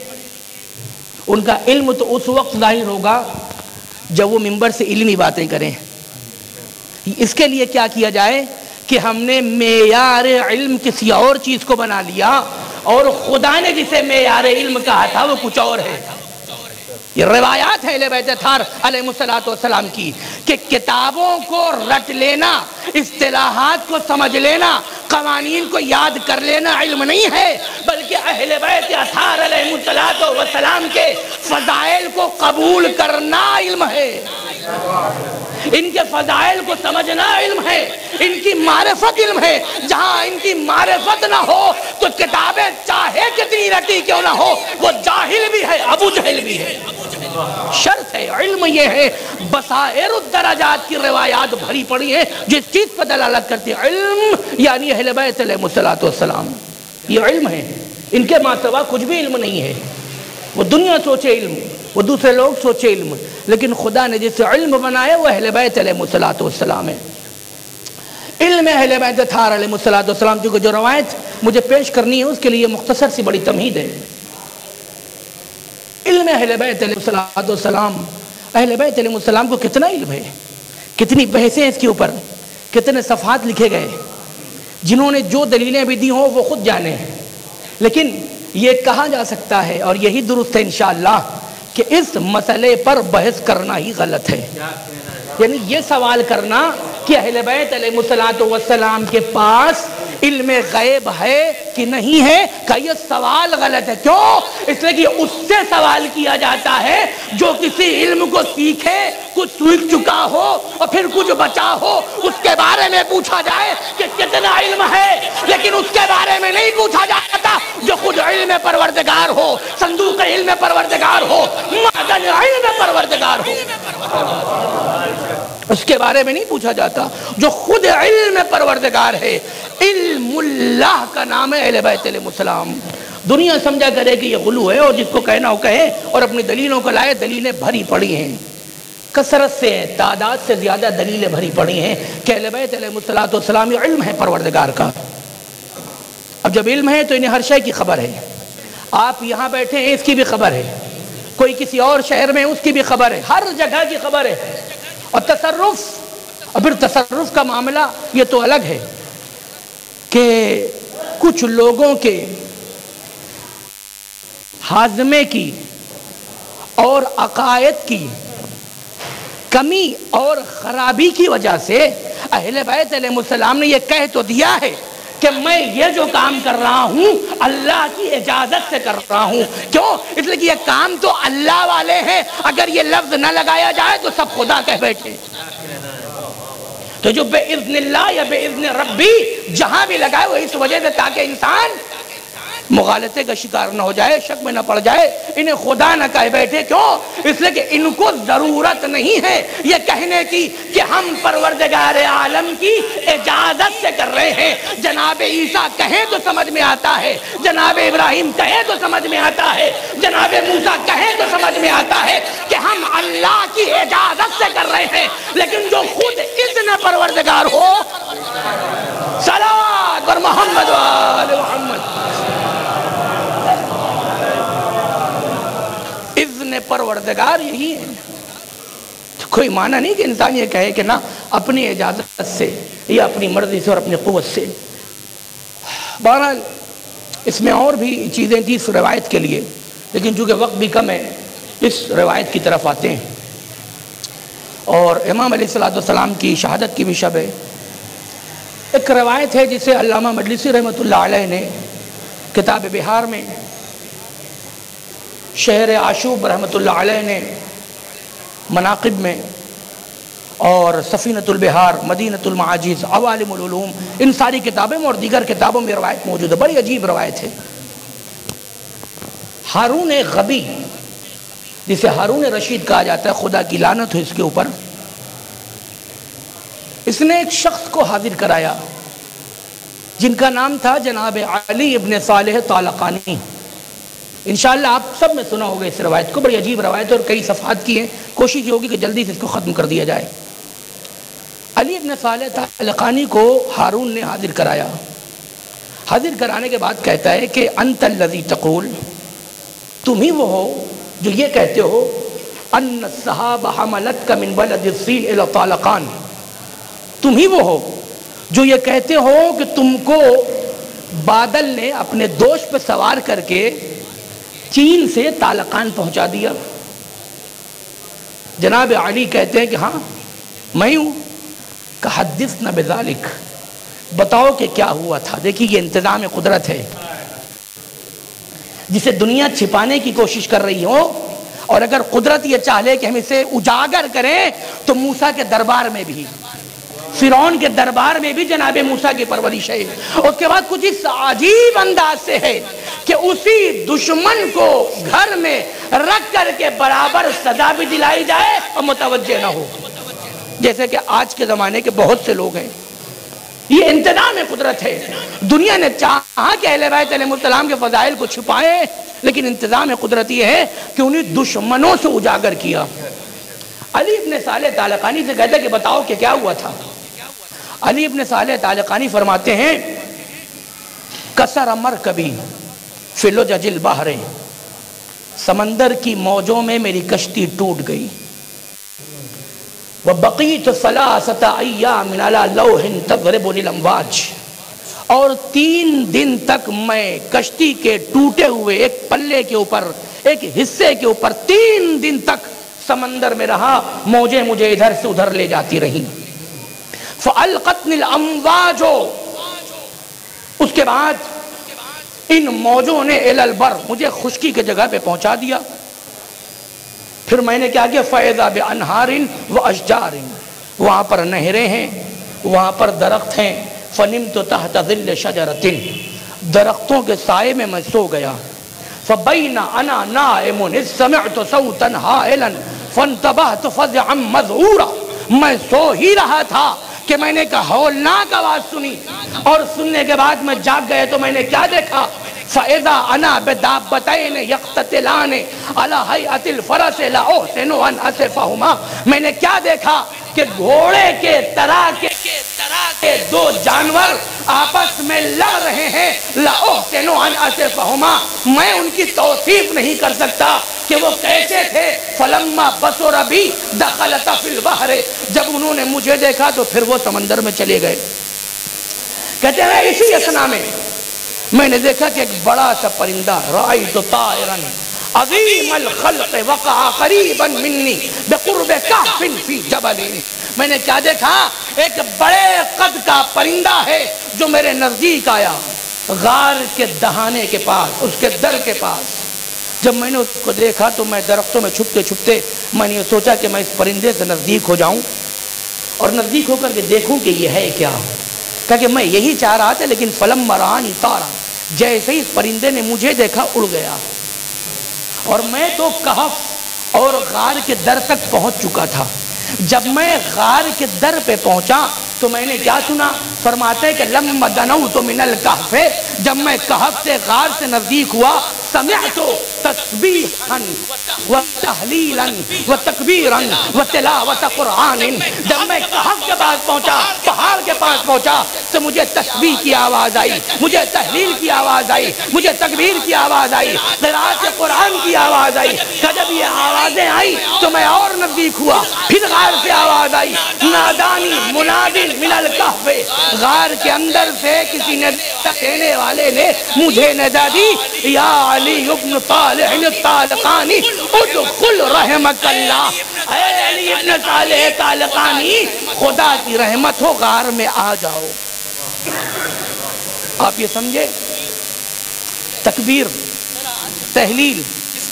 ان کا علم تو اس وقت ظاہر ہوگا جب وہ منبر سے علمی باتیں کریں۔ اس کے لیے کیا کیا جائے کہ ہم نے معیار علم کسی اور چیز کو بنا لیا، اور خدا نے جسے معیار علم کہا تھا وہ کچھ اور ہے۔ یہ روایات ہے اہل بیت اطہار علیہ السلام کی کہ کتابوں کو رٹ لینا، اصطلاحات کو سمجھ لینا، قوانین کو یاد کر لینا علم نہیں ہے، بلکہ اہل بیت اطہار علیہ السلام کے فضائل کو قبول کرنا علم ہے، ان کے فضائل کو سمجھنا علم ہے، ان کی معرفت علم ہے۔ جہاں ان کی معرفت نہ ہو تو کتابیں چاہے کتنی رٹی کیوں نہ ہو وہ جاہل بھی ہے، ابو جہل بھی ہے۔ شرط ہے علم یہ ہے، بصائر الدرجات کی روایات بھری پڑی ہیں جس چیز پر دلالت کرتی ہے، علم یعنی اہل بیت علیہ السلام، یہ علم ہے، ان کے ماں سوا کچھ بھی علم نہیں ہے۔ وہ دنیا سوچے علم، وہ دوسرے لوگ سوچے علم، لیکن خدا نے جسے علم بنایا وہ اہل بیت علیہ السلام ہے۔ علم اہل بیت اطہار علیہ السلام کی جو روایت مجھے پیش کرنی ہے اس کے لیے مختصر سی بڑی تمہید ہے۔ علم اہل بیت علیہ السلام، اہل بیت علیہ السلام کو کتنا علم ہے، کتنی بحثیں اس کے اوپر، کتنے صفحات لکھے گئے، جنہوں نے جو دلیلیں بھی دی ہوں وہ خود جانے ہیں۔ لیکن یہ کہا جا سکتا ہے اور یہی درست ہے انشاءاللہ کہ اس مسئلے پر بحث کرنا ہی غلط ہے، یعنی یہ سوال کرنا کہ اہل بیت علیہ السلام کے پاس علم غیب ہے کہ نہیں ہے، کہ یہ سوال غلط ہے۔ کیوں؟ اس لیے کہ اس سے سوال کیا جاتا ہے جو کسی علم کو سیکھے، کچھ سیکھ چکا ہو اور پھر کچھ بچا ہو، اس کے بارے میں پوچھا جائے کہ کتنا علم ہے، لیکن اس کے بارے میں نہیں پوچھا جاتا جو خود علم پروردگار ہو، صندوق علم پروردگار ہو، معدن علم پروردگار ہو، اس کے بارے میں نہیں پوچھا جاتا جو خود علم پروردگار ہے۔ علم اللہ کا نام ہے اہل بیت علیہ السلام۔ دنیا سمجھا کرے کہ یہ غلو ہے اور جس کو کہنا ہو کہے، اور اپنی دلیلوں کو لائے، دلیلیں بھری پڑی ہیں، کثرت سے، تعداد سے زیادہ دلیلیں بھری پڑی ہیں کہ اہل بیت علیہ السلام یہ علم ہے پروردگار کا۔ اب جب علم ہے تو انہیں ہر شے کی خبر ہے، آپ یہاں بیٹھے ہیں اس کی بھی خبر ہے، کوئی کسی اور شہر میں اس کی بھی خبر ہے، ہر جگہ کی خبر ہے۔ اور تصرف، اور پھر تصرف کا معاملہ یہ تو الگ ہے کہ کچھ لوگوں کے ہاضمے کی اور عقائد کی کمی اور خرابی کی وجہ سے اہل بیت علیہ السلام نے یہ کہہ تو دیا ہے کہ میں یہ جو کام کر رہا ہوں اللہ کی اجازت سے کر رہا ہوں۔ کیوں؟ اس لیے کہ یہ کام تو اللہ والے ہیں، اگر یہ لفظ نہ لگایا جائے تو سب خدا کہہ بیٹھے۔ تو جو بے اذن اللہ یا بے اذن ربی جہاں بھی لگائے وہ اس وجہ سے تاکہ انسان مغالطے کا شکار نہ ہو جائے، شک میں نہ پڑ جائے، انہیں خدا نہ کہہ بیٹھے۔ کیوں؟ اس لیے کہ ان کو ضرورت نہیں ہے یہ کہنے کی کہ ہم پروردگار عالم کی اجازت سے کر رہے ہیں۔ جناب عیسیٰ کہیں تو سمجھ میں آتا ہے، جناب ابراہیم کہیں تو سمجھ میں آتا ہے، جناب موسیٰ کہیں تو سمجھ میں آتا ہے کہ ہم اللہ کی اجازت سے کر رہے ہیں، لیکن جو خود اذن پروردگار ہو، صلوات پر محمد و آل محمد، اذن پروردگار یہی ہے۔ کوئی معنی نہیں کہ انسان یہ کہے کہ نہ اپنی اجازت سے یا اپنی مرضی سے اور اپنی قوت سے۔ بہرحال اس میں اور بھی چیزیں تھی اس روایت کے لیے، لیکن چونکہ وقت بھی کم ہے اس روایت کی طرف آتے ہیں۔ اور امام علیہ السلام کی شہادت کی بھی شب ہے۔ ایک روایت ہے جسے علامہ مجلسی رحمۃ اللہ علیہ نے کتاب بہار میں، شہر عاشوب رحمۃ اللہ علیہ نے مناقب میں، اور سفینۃ البہار، مدینۃ المعاجز، عوالم العلوم، ان ساری کتابوں میں اور دیگر کتابوں میں روایت موجود ہے۔ بڑی عجیب روایت ہے۔ ہارون غبی جسے ہارون رشید کہا جاتا ہے، خدا کی لعنت ہو اس کے اوپر، اس نے ایک شخص کو حاضر کرایا جن کا نام تھا جناب علی ابن صالح طالقانی۔ انشاءاللہ آپ سب نے سنا ہوگا اس روایت کو، بڑی عجیب روایت ہے اور کئی صفحات کی ہے، کوشش یہ ہوگی کہ جلدی سے اس کو ختم کر دیا جائے۔ علی ابن صالح طالقانی کو ہارون نے حاضر کرایا۔ حاضر کرانے کے بعد کہتا ہے کہ انت الذی تقول، تم ہی وہ ہو جو یہ کہتے ہو ان السحاب حملتک من بلد الصین الی طالقان، تم ہی وہ ہو جو یہ کہتے ہو کہ تم کو بادل نے اپنے دوش پہ سوار کر کے چین سے طالقان پہنچا دیا۔ جناب علی کہتے ہیں کہ ہاں میں ہوں۔ کہ حدثنا بذالک، بتاؤ کہ کیا ہوا تھا۔ دیکھیے یہ انتظام قدرت ہے، جسے دنیا چھپانے کی کوشش کر رہی ہو، اور اگر قدرت یہ چاہے کہ ہم اسے اجاگر کریں تو موسیٰ کے دربار میں بھی، فرعون کے دربار میں بھی جناب موسیٰ کی پرورش ہے۔ اس کے بعد کچھ اس عجیب انداز سے ہے کہ اسی دشمن کو گھر میں رکھ کر کے برابر سزا بھی دلائی جائے اور متوجہ نہ ہو، جیسے کہ آج کے زمانے کے بہت سے لوگ ہیں۔ یہ انتظام قدرت ہے۔ دنیا نے چاہا کہ اہل بیت علیہ السلام کے فضائل کو چھپائے، لیکن انتظام قدرت یہ ہے کہ انہیں دشمنوں سے اجاگر کیا۔ علی ابن صالح طالقانی سے کہتا ہے کہ بتاؤ کہ کیا ہوا تھا۔ علی ابن صالح طالقانی فرماتے ہیں کسر مرکبی فی لجج البحر، سمندر کی موجوں میں میری کشتی ٹوٹ گئی۔ وَبَقِيتُ ثَلَاثَةَ أَيَّامٍ عَلَى لَوْحٍ تَضْرِبُنِي الْأَمْوَاجِ، اور 3 دن تک میں کشتی کے ٹوٹے ہوئے ایک پلے کے اوپر، ایک حصے کے اوپر 3 دن تک سمندر میں رہا، موجیں مجھے ادھر سے ادھر لے جاتی رہیں۔ فَأَلْقَتْنِ الْأَمْوَاجُ، اس کے بعد ان موجوں نے إِلَى الْبَرِّ، مجھے خشکی کے جگہ پہ پہنچا دیا۔ پھر میں نے کیا کیا، فَإِذَا بِأَنْهَارٍ وَأَشْجَارٍ، وہاں پر نہریں ہیں، وہاں پر درخت ہیں۔ فَنِمْتُ تَحْتَ ظِلِّ شَجَرَةٍ، درختوں کے سائے میں میں سو گیا۔ فَبَيْنَ أَنَا نَائِمٌ إِذْ سَمِعْتُ صَوْتًا هَائِلًا فَانْتَبَهْتُ فَزِعًا مَذْعُورًا، میں سو ہی رہا تھا کہ میں نے ایک ہولناک آواز سنی، اور سننے کے بعد میں جاگ گئے تو میں نے کیا دیکھا، فَإِذَا أَنَا بِدَابَّتَيْنِ يَقْتَتِلَانِ عَلَى هَيْئَةِ الْفَرَسِ لَأُحْسِنُ أَنْ أَصِفَهُمَا، میں نے کیا دیکھا کہ گھوڑے کے طرح کے 2 جانور آپس میں لڑ رہے ہیں۔ لَأُحْسِنُ أَنْ أَصِفَهُمَا، میں ان کی توصیف نہیں کر سکتا کہ وہ کیسے تھے۔ فَلَمَّا بَصُرَ بِي دَخَلَتَ فِي الْبَحْرِ، جب انہوں نے مجھے دیکھا تو پھر وہ سمندر میں چلے گئے۔ کہتے ہیں اسی اثنا میں میں نے دیکھا کہ ایک بڑا سا پرندہ، رأیت طائرا عظیم الخلق وقع قریبا منی بقرب کہف فی جبل، میں نے کیا دیکھا، ایک بڑے قد کا پرندہ ہے جو میرے نزدیک آیا، غار کے دہانے کے پاس، اس کے در کے پاس۔ جب میں نے اس کو دیکھا تو میں درختوں میں چھپتے چھپتے میں نے سوچا کہ میں اس پرندے سے نزدیک ہو جاؤں اور نزدیک ہو کر کے دیکھوں کہ یہ ہے کیا۔ کہ میں یہی چاہ رہا تھا، لیکن فلم رانی طارا، جیسے ہی پرندے نے مجھے دیکھا اڑ گیا، اور میں تو کہف اور غار کے در تک پہنچ چکا تھا۔ جب میں غار کے در پہ پہنچا تو میں نے کیا سنا، فرماتے ہیں کہ لما دنوت من الکہف، جب میں کہف سے غار سے نزدیک ہوا، سمعت تسبیحا وتحلیلا وتکبیرا وتلاوت قرآن، جب میں کہف کے پاس پہنچا، پہاڑ کے پاس پہنچا تو مجھے تسبیح کی آواز آئی، مجھے تحلیل کی آواز آئی، مجھے تکبیر کی آواز آئی، قرأت قرآن کی آواز آئی۔ جب یہ آوازیں آئی تو میں اور نزدیک ہوا، پھر غار سے آواز آئی، نادانی منادی من الکہف، غار کے اندر سے کسی نے کہنے والے نے مجھے ندا دی، یا علی ابن طالح الطالقانی ادخل رحمک اللہ، اے علی ابن طالح طالقانی خدا کی رحمت ہو، غار میں آ جاؤ۔ آپ یہ سمجھے، تکبیر، تحلیل،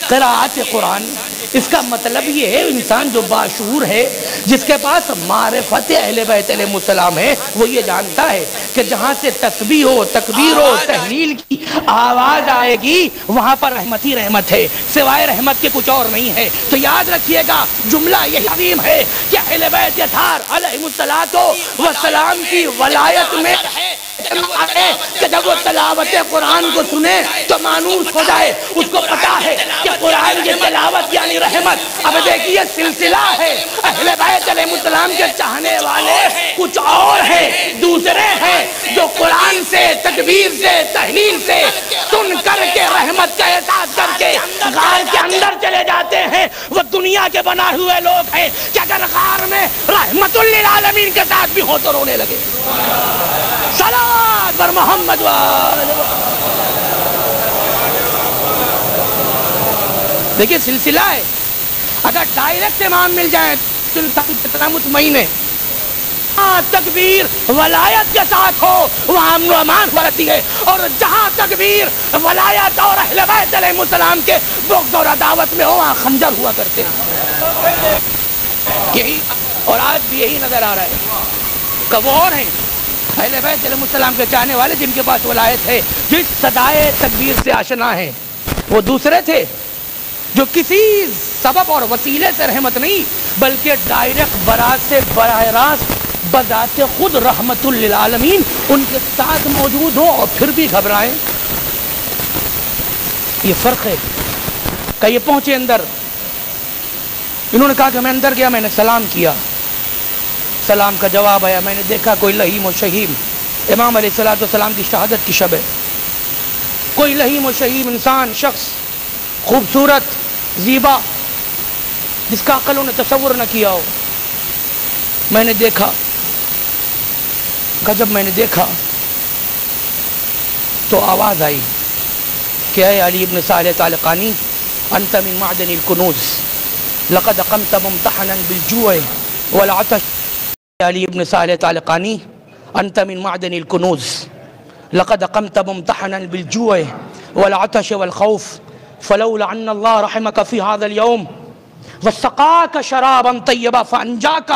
قرآت قرآن، اس کا مطلب یہ ہے انسان جو باشعور ہے، جس کے پاس معرفت اہل بیت علیہ السلام ہے، وہ یہ جانتا ہے کہ جہاں سے تسبیح ہو، تکبیر ہو، تحلیل کی آواز آئے گی، وہاں پر رحمت ہی رحمت ہے، سوائے رحمت کے کچھ اور نہیں ہے۔ تو یاد رکھیے گا جملہ یہ عظیم ہے کہ اہل بیت اطہار علیہ السلام کی ولایت میں کہ جب وہ تلاوت قرآن کو سنے تو مانوس ہو جائے، اس کو پتا ہے کہ قرآن کی تلاوت یعنی رحمت۔ اب دیکھیے سلسلہ ہے، اہل بیت علیہ السلام کے چاہنے والے کچھ اور ہیں، دوسرے ہیں جو قرآن سے، تکبیر سے، تحلیل سے سن کر کے رحمت کا احساس کر کے غار کے اندر چلے جاتے ہیں۔ وہ دنیا کے بنا ہوئے لوگ ہیں کہ اگر غار میں رحمت للعالمین کے ساتھ بھی ہو تو رونے لگے۔ صلوات بر محمد دیکھیے سلسلہ ہے، اگر ڈائریکٹ امام مل جائیں تو اتنا مطمئن ہے، تکبیر ولایت کے ساتھ ہو وہاں امن و امان برتی ہے، اور جہاں تکبیر ولایت اور اہل بیت علیہ السلام کے بغض اور عداوت میں ہو وہاں خنجر ہوا کرتے ہیں۔ یہی اور آج بھی یہی نظر آ رہا ہے کہ وہ اور ہیں اہل بیت علیہ السلام کے چاہنے والے جن کے پاس ولایت ہے، جس صدائے تکبیر سے آشنا ہیں، وہ دوسرے تھے جو کسی سبب اور وسیلے سے رحمت نہیں بلکہ ڈائریکٹ برات سے براہ راست بذات خود رحمت للعالمین ان کے ساتھ موجود ہو اور پھر بھی گھبرائیں۔ یہ فرق ہے کہ یہ پہنچے اندر، انہوں نے کہا کہ میں اندر گیا، میں نے سلام کیا، سلام کا جواب آیا، میں نے دیکھا کوئی لہیم و شہیم، امام علیہ السلام کی شہادت کی شب ہے، کوئی لہیم و شہیم انسان، شخص خوبصورت، زیبا، جس کا عقلوں نے تصور نہ کیا ہو، میں نے دیکھا۔ جب میں نے دیکھا تو آواز آئی کہ اے علی ابن صالح طالقانی، انت من معدن الکنوز لقد قمت ممتحنا بالجوع والعطش۔ علی ابن صالح طالقانی، انت من معدن الکنوز لقد قمت ممتحنا بالجوع والعطش والخوف فلولا ان اللہ رحمك في هذا اليوم وسقاك شرابا طیبا فانجاك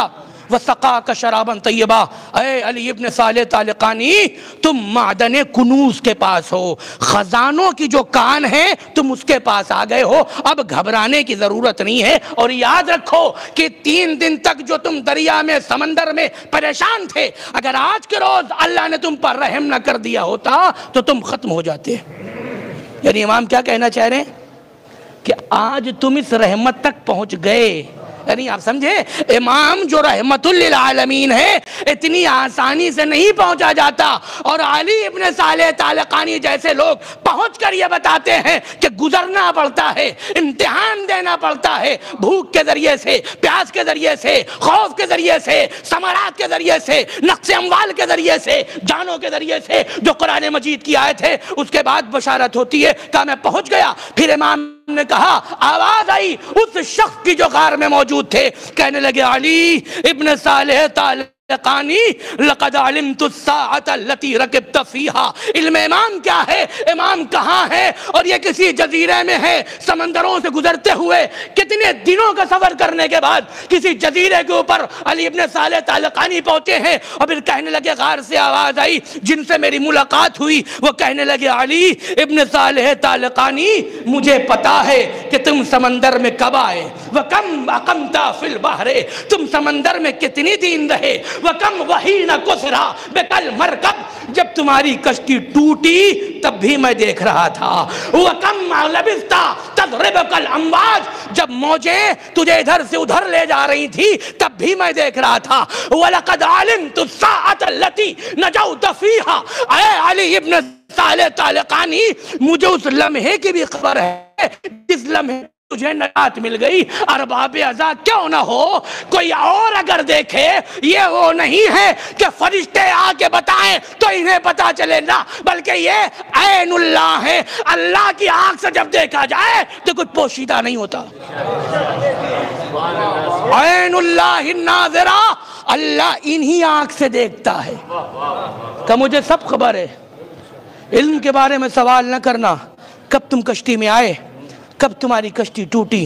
وسقاك شرابا طیبا۔ اے علی ابن صالح طالقانی، تم معدن کنوز کے پاس ہو، خزانوں کی جو کان ہے تم اس کے پاس آ گئے ہو، اب گھبرانے کی ضرورت نہیں ہے۔ اور یاد رکھو کہ 3 دن تک جو تم دریا میں، سمندر میں پریشان تھے، اگر آج کے روز اللہ نے تم پر رحم نہ کر دیا ہوتا تو تم ختم ہو جاتے۔ یعنی امام کیا کہنا چاہ رہے ہیں کہ آج تم اس رحمت تک پہنچ گئے، یعنی آپ سمجھے امام جو رحمت للعالمین ہے اتنی آسانی سے نہیں پہنچا جاتا، اور علی ابن صالح طالقانی جیسے لوگ پہنچ کر یہ بتاتے ہیں کہ گزرنا پڑتا ہے، امتحان دینا پڑتا ہے، بھوک کے ذریعے سے، پیاس کے ذریعے سے، خوف کے ذریعے سے، ثمرات کے ذریعے سے، نقص اموال کے ذریعے سے، جانوں کے ذریعے سے، جو قرآن مجید کی آیت ہے اس کے بعد بشارت ہوتی ہے کہ میں پہنچ گیا۔ پھر امام نے کہا، آواز آئی اس شخص کی جو غار میں موجود تھے، کہنے لگے علی ابن صالح طالقانی لقد علمت الساعة التي ركبت فيها۔ علم امام کیا ہے؟ امام کہاں ہے؟ اور یہ کسی جزیرے میں ہے، سمندروں سے گزرتے ہوئے کتنے دنوں کا سفر کرنے کے بعد کسی جزیرے کے اوپر علی ابن صالح طالقانی پہنچے ہیں، اور پھر کہنے لگے غار سے آواز آئی، جن سے میری ملاقات ہوئی وہ کہنے لگے علی ابن صالح طالقانی، مجھے پتا ہے کہ تم سمندر میں کب آئے، وَكَمْ أَقَمْتَ فِي الْبَحْرِ، تم سمندر میں کتنی دن رہے، وَكَمْ وَحِينَ كُسْرَ بِكَ الْمَرْكَبْ، جب تمہاری کشتی ٹوٹی تب بھی میں دیکھ رہا تھا، وَكَمْ لَبِثْتَ تَضْرِبُكَ الْأَمْوَاجُ، جب موجیں تجھے ادھر سے ادھر لے جا رہی تھی تب بھی میں دیکھ رہا تھا، وَلَقَدْ عَلِمْتُ السَّاعَةَ الَّتِي نَجَوْتَ فِيهَا، اے علی ابن صالح طالقانی مجھے اس لمحے کی بھی خبر ہے جس لمحے تجھے نجات مل گئی۔ ارباب عزا کیوں نہ ہو، کوئی اور اگر دیکھے، یہ وہ نہیں ہے کہ فرشتے آ کے بتائیں تو انہیں پتا چلے نہ، بلکہ یہ عین اللہ ہے، اللہ کی آنکھ سے جب دیکھا جائے تو کچھ پوشیدہ نہیں ہوتا۔ عین اللہ الناظرہ، اللہ انہی آنکھ سے دیکھتا ہے کہ مجھے سب خبر ہے۔ علم کے بارے میں سوال نہ کرنا، کب تم کشتی میں آئے، کب تمہاری کشتی ٹوٹی،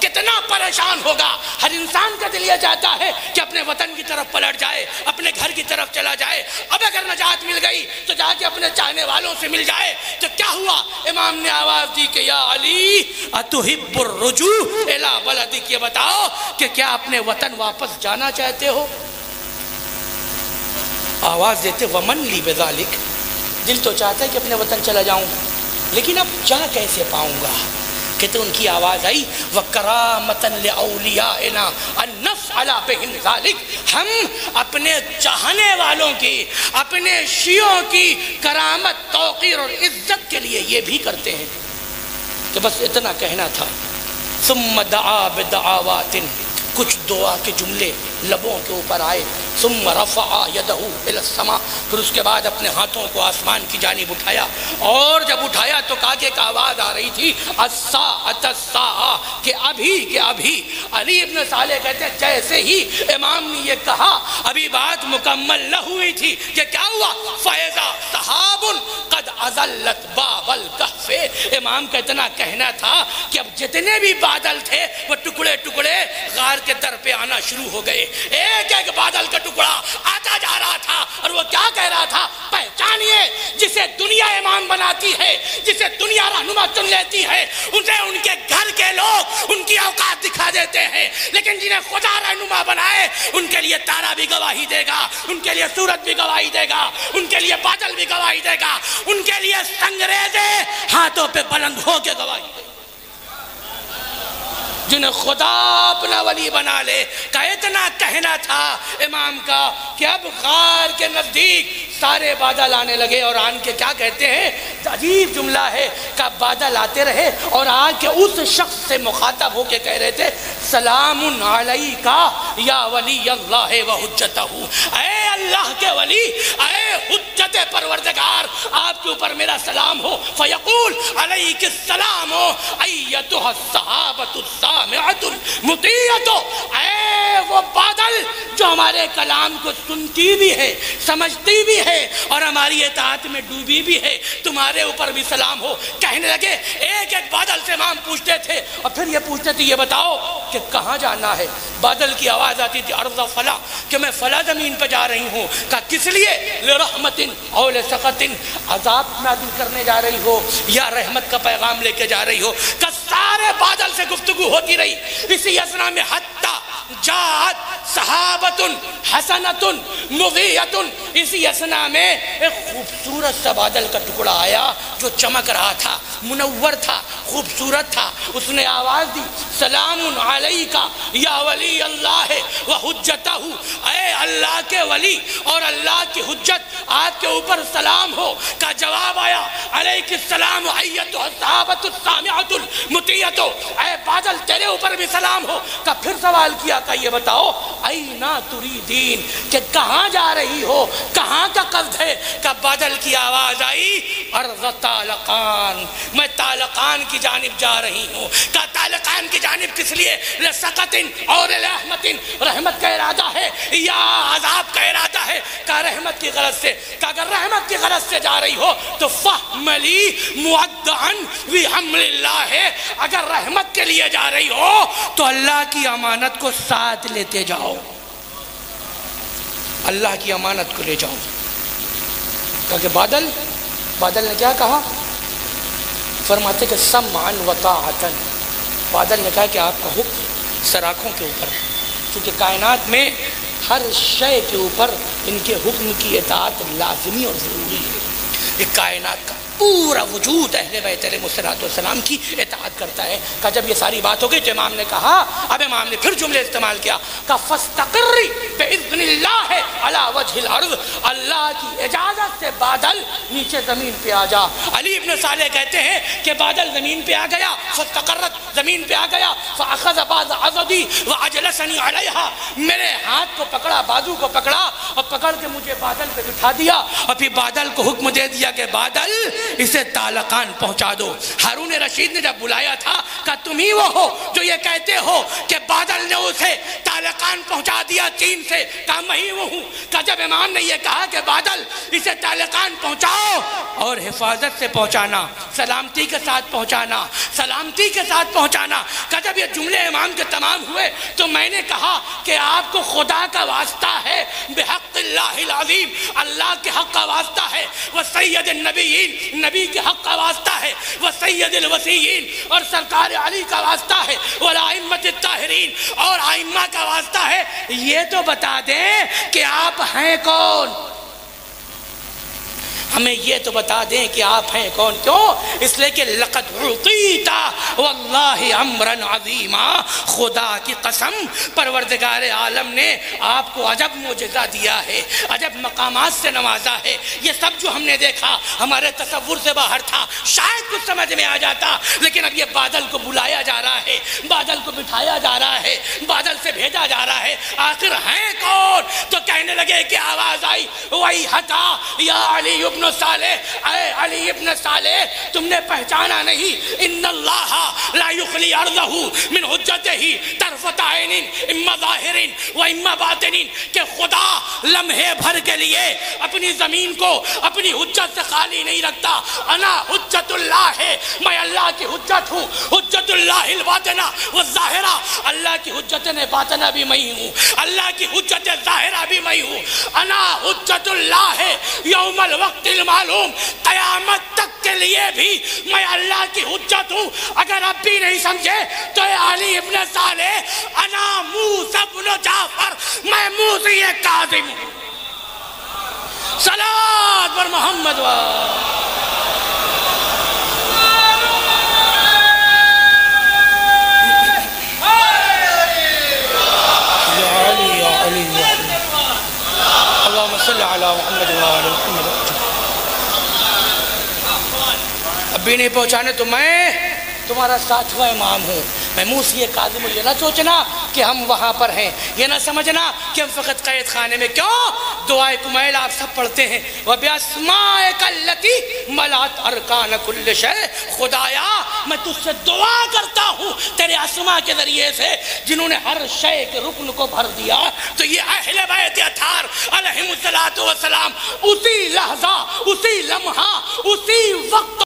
کتنا پریشان ہوگا. ہر انسان کا دل یہ چاہتا ہے کہ اپنے وطن کی طرف پلٹ جائے, اپنے گھر کی طرف چلا جائے. اب اگر نجات مل گئی تو جا کے اپنے چاہنے والوں سے مل جائے. تو کیا ہوا؟ امام نے آواز دی کہ یا علی اتحب الرجوع الی بلدک, یہ بتاؤ کہ کیا اپنے وطن واپس جانا چاہتے ہو؟ آواز دیتے ومن لی بذالک, دل تو چاہتا ہے کہ اپنے وطن چلا جاؤں, لیکن اب جا کیسے پاؤں گا؟ کہتے ان کی آواز آئی وَكَرَامَةً لِأَوْلِيَائِنَا أَن نَفْعَلَ بِهِمْ ذَلِكَ, ہم اپنے چاہنے والوں کی, اپنے شیعوں کی کرامت, توقیر اور عزت کے لیے یہ بھی کرتے ہیں. کہ بس اتنا کہنا تھا. ثم دعا بدعوات, کچھ دعا کے جملے لبوں کے اوپر آئے. ثم رفع یدہ الی السماء, پھر اس کے بعد اپنے ہاتھوں کو آسمان کی جانب اٹھایا, اور جب اٹھایا تو کہا کہ ایک آواز آ رہی تھی الساعۃ الساعۃ, کہ ابھی. علی ابن صالح کہتے ہیں جیسے ہی امام نے یہ کہا ابھی بات مکمل نہ ہوئی تھی کہ کیا ہوا؟ فَإِذَا سَحَابٌ قَدْ أَزَلَّتْ بَابَ الْكَهْفِ, امام کا اتنا کہنا تھا کہ اب جتنے بھی بادل تھے وہ ٹکڑے ٹکڑے غار کے در پہ آنا شروع ہو گئے. ایک ایک بادل کا ٹکڑا آتا جا رہا تھا, اور وہ کیا کہہ رہا تھا؟ پہچانیے, جسے دنیا امام بناتی ہے, جسے دنیا رہنما چن لیتی ہے, انہیں ان کے گھر کے لوگ ان کی اوقات دکھا دیتے ہیں, لیکن جنہیں خدا رہنما بنائے ان کے لیے تارا بھی گواہی دے گا, ان کے لیے سورج بھی گواہی دے گا, ان کے لیے بادل بھی گواہی دے گا, ان کے لیے سنگریزے ہاتھوں پہ بلند ہو کے گواہی دے گا. جنہیں خدا اپنا ولی بنا لے, کا اتنا کہنا تھا امام کا کہ اب غار کے نزدیک سارے بادل آنے لگے, اور آن کے کیا کہتے ہیں؟ عجیب جملہ ہے کہ بادل آتے رہے اور آ کے اس شخص سے مخاطب ہو کے کہہ رہے تھے سلام علیکا یا ولی اللہ و حجتہ, اے اللہ کے ولی, اے حجت پروردگار, آپ کے اوپر میرا سلام ہو. فیقول علیک السلام ایتھا الصحابۃ السامعۃ المطیعۃ, اے وہ بادل جو ہمارے کلام کو سنتی بھی ہے, سمجھتی بھی ہے, اور ہماری اطاعت میں ڈوبی بھی ہے, تمہارے اوپر بھی سلام ہو. کہنے لگے ایک ایک بادل سے امام پوچھتے تھے, اور پھر یہ پوچھتے تھے یہ بتاؤ کہ کہاں جانا ہے؟ بادل کی آواز آتی تھی ارض فلا, کہ میں فلا زمین پہ جا رہی ہوں. کہا کس لیے؟ لرحمت او لسخط, عذاب نازل کرنے جا رہی ہو یا رحمت کا پیغام لے کے جا رہی ہو؟ کہ سارے بادل سے گفتگو ہوتی رہی. اسی اسنا میں حتی جات صحابت حسنت مضیۃ, اسی اسنا میں ایک خوبصورت سا بادل کا ٹکڑا آیا جو چمک رہا تھا, منور تھا, خوبصورت تھا. اس نے آواز دی سلام علیکا یا ولی اللہ و حجتہ, اے اللہ کے ولی اور اللہ کی حجت, آپ کے اوپر سلام ہو. کا جواب آیا علیک السلام ایتھا الصحابۃ السامعۃ المطیعۃ, اے بادل تیرے اوپر بھی سلام ہو. کا پھر سوال کیا کہ یہ بتاؤ اینا تریدین, کہ کہاں جا رہی ہو, کہاں کا قصد ہے؟ کہ بادل کی آواز آئی ارض طالقان, میں طالقان کی جانب جا رہی ہوں. کہ طالقان کی جانب کس لیے؟ لسقط اور رحمت, رحمت کا ارادہ ہے یا عذاب کا ارادہ ہے؟ کہ رحمت کی غرض سے. کہ اگر رحمت کی غرض سے جا رہی ہو تو فحملی مودعا بحمل اللہ ہے, اگر رحمت کے لیے جا رہی ہو تو اللہ کی امانت کو ساتھ لیتے جاؤ, اللہ کی امانت کو لے جاؤ. کہ بادل نے کیا کہا؟ فرماتے کہ سمعا و طاعتا, بادل نے کہا کہ آپ کا حکم سراخوں کے اوپر, کیونکہ کائنات میں ہر شے کے اوپر ان کے حکم کی اطاعت لازمی اور ضروری ہے. یہ کائنات کا پورا وجود اہل بیت علیہ السلام کی اطاعت کرتا ہے. کہ جب یہ ساری بات ہو گئی تو امام نے کہا, اب امام نے پھر جملے استعمال کیا کہ فاستقری باذن اللہ علی وجہ الارض, اللہ کی اجازت سے بادل نیچے زمین پہ آ جا. علی ابن صالح کہتے ہیں کہ بادل زمین پہ آ گیا, فاستقرت, زمین پہ آ گیا, فاخذ بعض عضدی واجلسنی علیہا, میرے ہاتھ کو پکڑا, بازو کو پکڑا, اور پکڑ کے مجھے بادل پہ بٹھا دیا, اور پھر بادل کو حکم دے دیا کہ بادل اسے طالقان پہنچا دو. ہارون رشید نے جب بلایا تھا کہ تم ہی وہ ہو جو یہ کہتے ہو کہ بادل نے اسے تعلقان پہنچا دیا چین سے، کہا میں ہی وہ ہوں۔ کہ جب امام نے یہ کہا کہ بادل اسے تعلقان پہنچاؤ اور حفاظت سے پہنچانا، سلامتی کے ساتھ پہنچانا، سلامتی کے ساتھ پہنچانا، کہ جب یہ جملے امام کے تمام ہوئے تو میں نے کہا کہ آپ کو خدا کا واسطہ ہے، بحق اللہ العظیم، اللہ کے حق کا واسطہ ہے، وسید النبیین، نبی کے حق کا واسطہ ہے، وسید الوسیین، اور سرکار علی کا واسطہ ہے، والائمۃ الطاہرین، اور ائمہ کا واسطہ ہے۔ یہ تو بتا دیں کہ آپ ہیں کون، ہمیں یہ تو بتا دیں کہ آپ ہیں کون۔ کیوں؟ اس لئے کہ لقد عطیت واللہ امرا عظیما، خدا کی قسم پروردگار عالم نے آپ کو عجب معجزہ دیا ہے، عجب مقامات سے نوازا ہے۔ یہ سب جو ہم نے دیکھا ہمارے تصور سے باہر تھا، شاید کچھ سمجھ میں آ جاتا، لیکن اب یہ بادل کو بلایا جا رہا ہے، بادل کو بٹھایا جا رہا ہے، بادل سے بھیجا جا رہا ہے، آخر ہیں کون؟ تو کہنے لگے کہ آواز آئی، وَيْحَكَ یا علی ابن صالح، اے علی ابن صالح تم نے پہچانا نہیں، ان اللہ لا یخلی ارضہ من حجتہ طرفت عین اما ظاہر و اما باطن، کہ خدا لمحے بھر کے لیے اپنی زمین کو اپنی حجت سے خالی نہیں رکھتا۔ انا حجت اللہ ہے، میں اللہ کی حجت ہوں، حجت اللہ الباطنہ والظاہرہ، اللہ کی حجت باطنہ بھی میں ہوں، اللہ کی حجت ظاہرہ بھی میں ہوں۔ انا حجت اللہ ہے یوم الوقت المعلوم، قیامت تک کے لیے بھی میں اللہ کی حجت ہوں۔ اگر اب بھی نہیں سمجھے تو اے علی ابن صالح، انا موسیٰ ابن جعفر، میں موسی کاظم ہوں۔ صلاۃ پر محمد و اللہم صلی علی محمد و آل محمد۔ اب بھی نہیں پہنچانے تو میں تمہارا ساتھواں امام ہوں، میں موسی کاظم ہوں۔ یہ نہ سوچنا کہ ہم وہاں پر ہیں، یہ نہ سمجھنا کہ ہم فقط قید خانے میں۔ کیوں؟ دعائے کمیل آپ سب پڑھتے ہیں، وَبِأَسْمَائِكَ الَّتِي مَلَأَتْ أَرْكَانَ كُلِّ شَيْءٍ، خدایا میں تجھ سے دعا کرتا ہوں تیرے اسماء کے ذریعے سے جنہوں نے ہر شے کے رکن کو بھر دیا۔ تو یہ اہل بیت اطہار علیہم السلام اسی لحظہ، اسی لمحہ، اسی وقت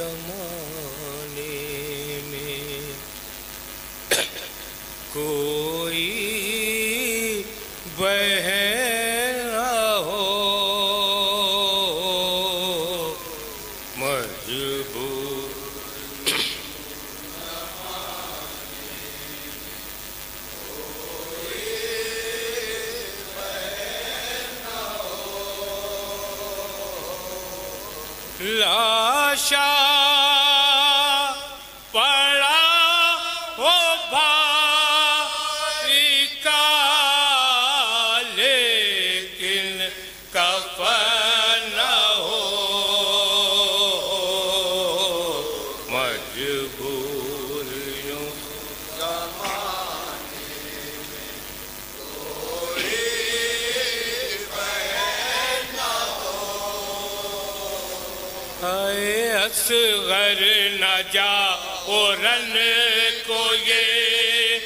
زمانے میں کوئی بہن نہ ہو مجبور لاشا پڑا ہو بھاری کا لیکن کفن نہ ہو مجبور یوں اے اصغر نہ جا اورن کو یہ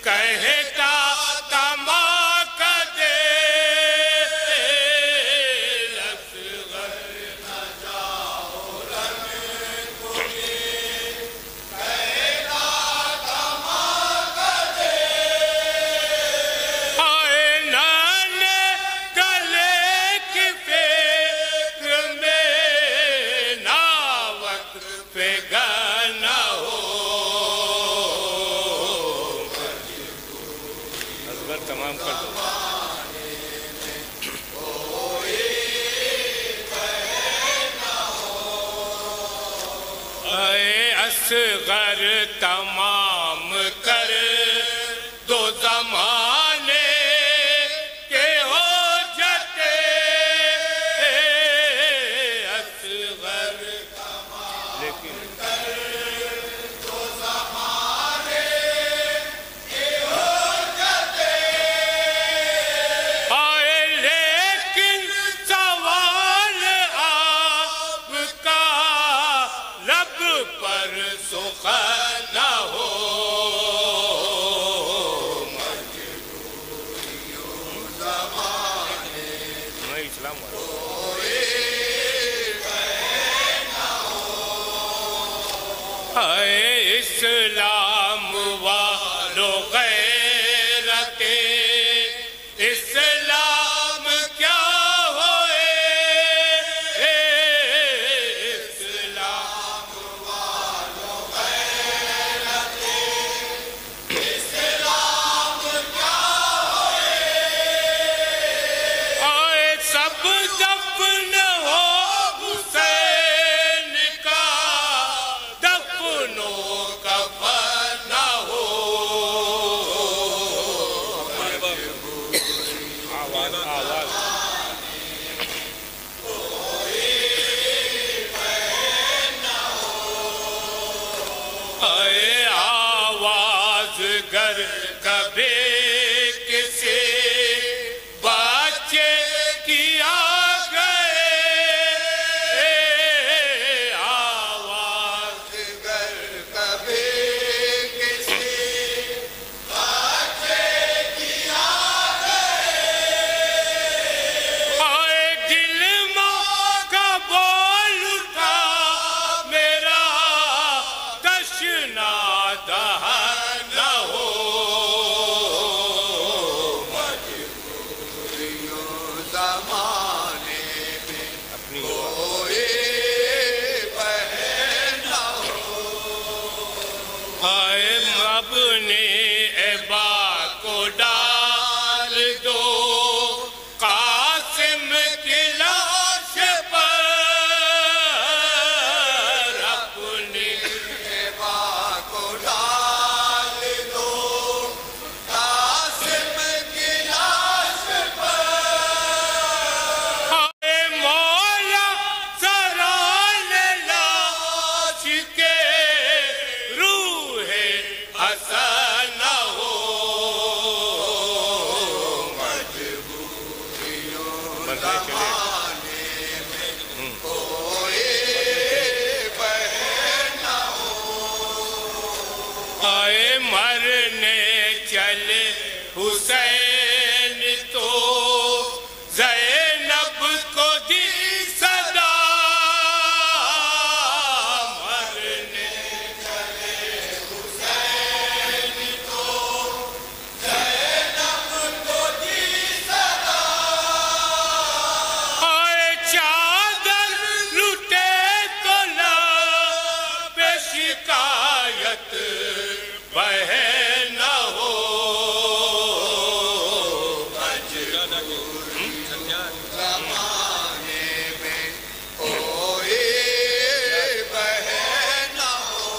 کہتا تماک دے اصغر نہ جا اورن کو یہ کہتا تماک دے اے نانے گلے کی فکر میں پہ گانا ہو اصغر تمام کر دو اے اصغر تمام کر دو زمانے کے ہو جاتے اصغر لیکن آئے لیکن سوال آپ کا لب پر سخن نہ ہو میں اسلام اے اسلام والو غیرت اسلام کیا ہوئے اسلام والو غیرت اسلام کیا ہوئے اے سب دفن ہو حسین کا دفنوں کفن نہ ہو اے آواز گر کبھی کسی بچے کی آ گئے آواز گر کبھی کسی بچے کی آ گئے آئے دل ماں کا بول اٹھا میرا تشنا دہن نہ ہو مجبوریوں زمانے میں کوئی بہن نہ ہو آئے مبنی عبا کو ڈال دو قاسم کی لاش پر اپنی عبا کو ڈال دو قاسم کی لاش پر اے مولا سرال لاش کے روح حسن نہ ہو مجبوریوں زمانے میں کوئی بہن نہ ہو آئے مرنے چلے حسین تو زینب کو دی صدا زمانے میں کوئی بہن ہو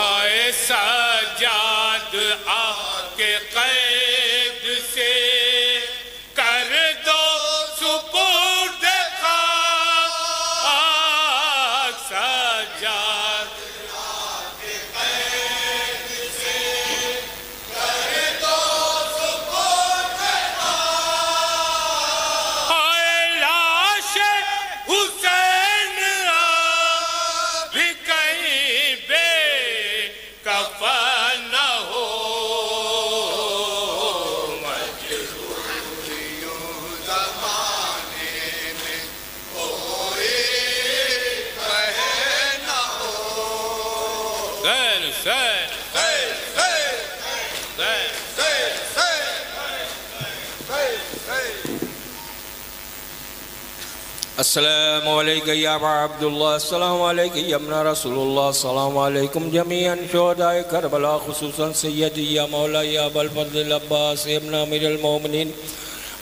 آئے سجاد آ کے قید سے کر دو سپرد خاک سجاد السلام علیکم یا ابا عبداللہ، السلام علیکم یا ابن رسول اللہ، السلام علیکم جمیعاً شہداء کربلا، خصوصاً سیدی یا مولا یا ابا الفضل عباس ابن امیر المومنین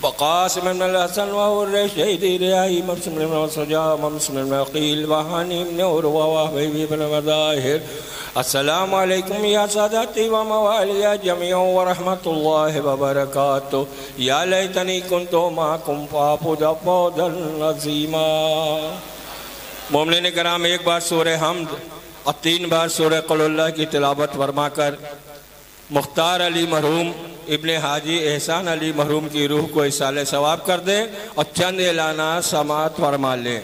وقاسم ابن الحسن وحر شہیدی ریائی مسلم ابن سجا مسلم ابن عقیل وحانی ابن عروہ وحبیبی ابن مظاہر. السلام علیکم یا ساداتی و موالی جمیع ورحمت اللہ وبرکاتہ. یا لیتنی کنتو معکم فافد فوضا عظیما. مومنین کرام، ایک بار سورہ حمد اور 3 بار سورہ قل اللہ کی تلاوت فرما کر مختار علی مرحوم ابن حاجی احسان علی مرحوم کی روح کو ایصال ثواب کر دیں اور چند اعلانات سماعت فرما لیں.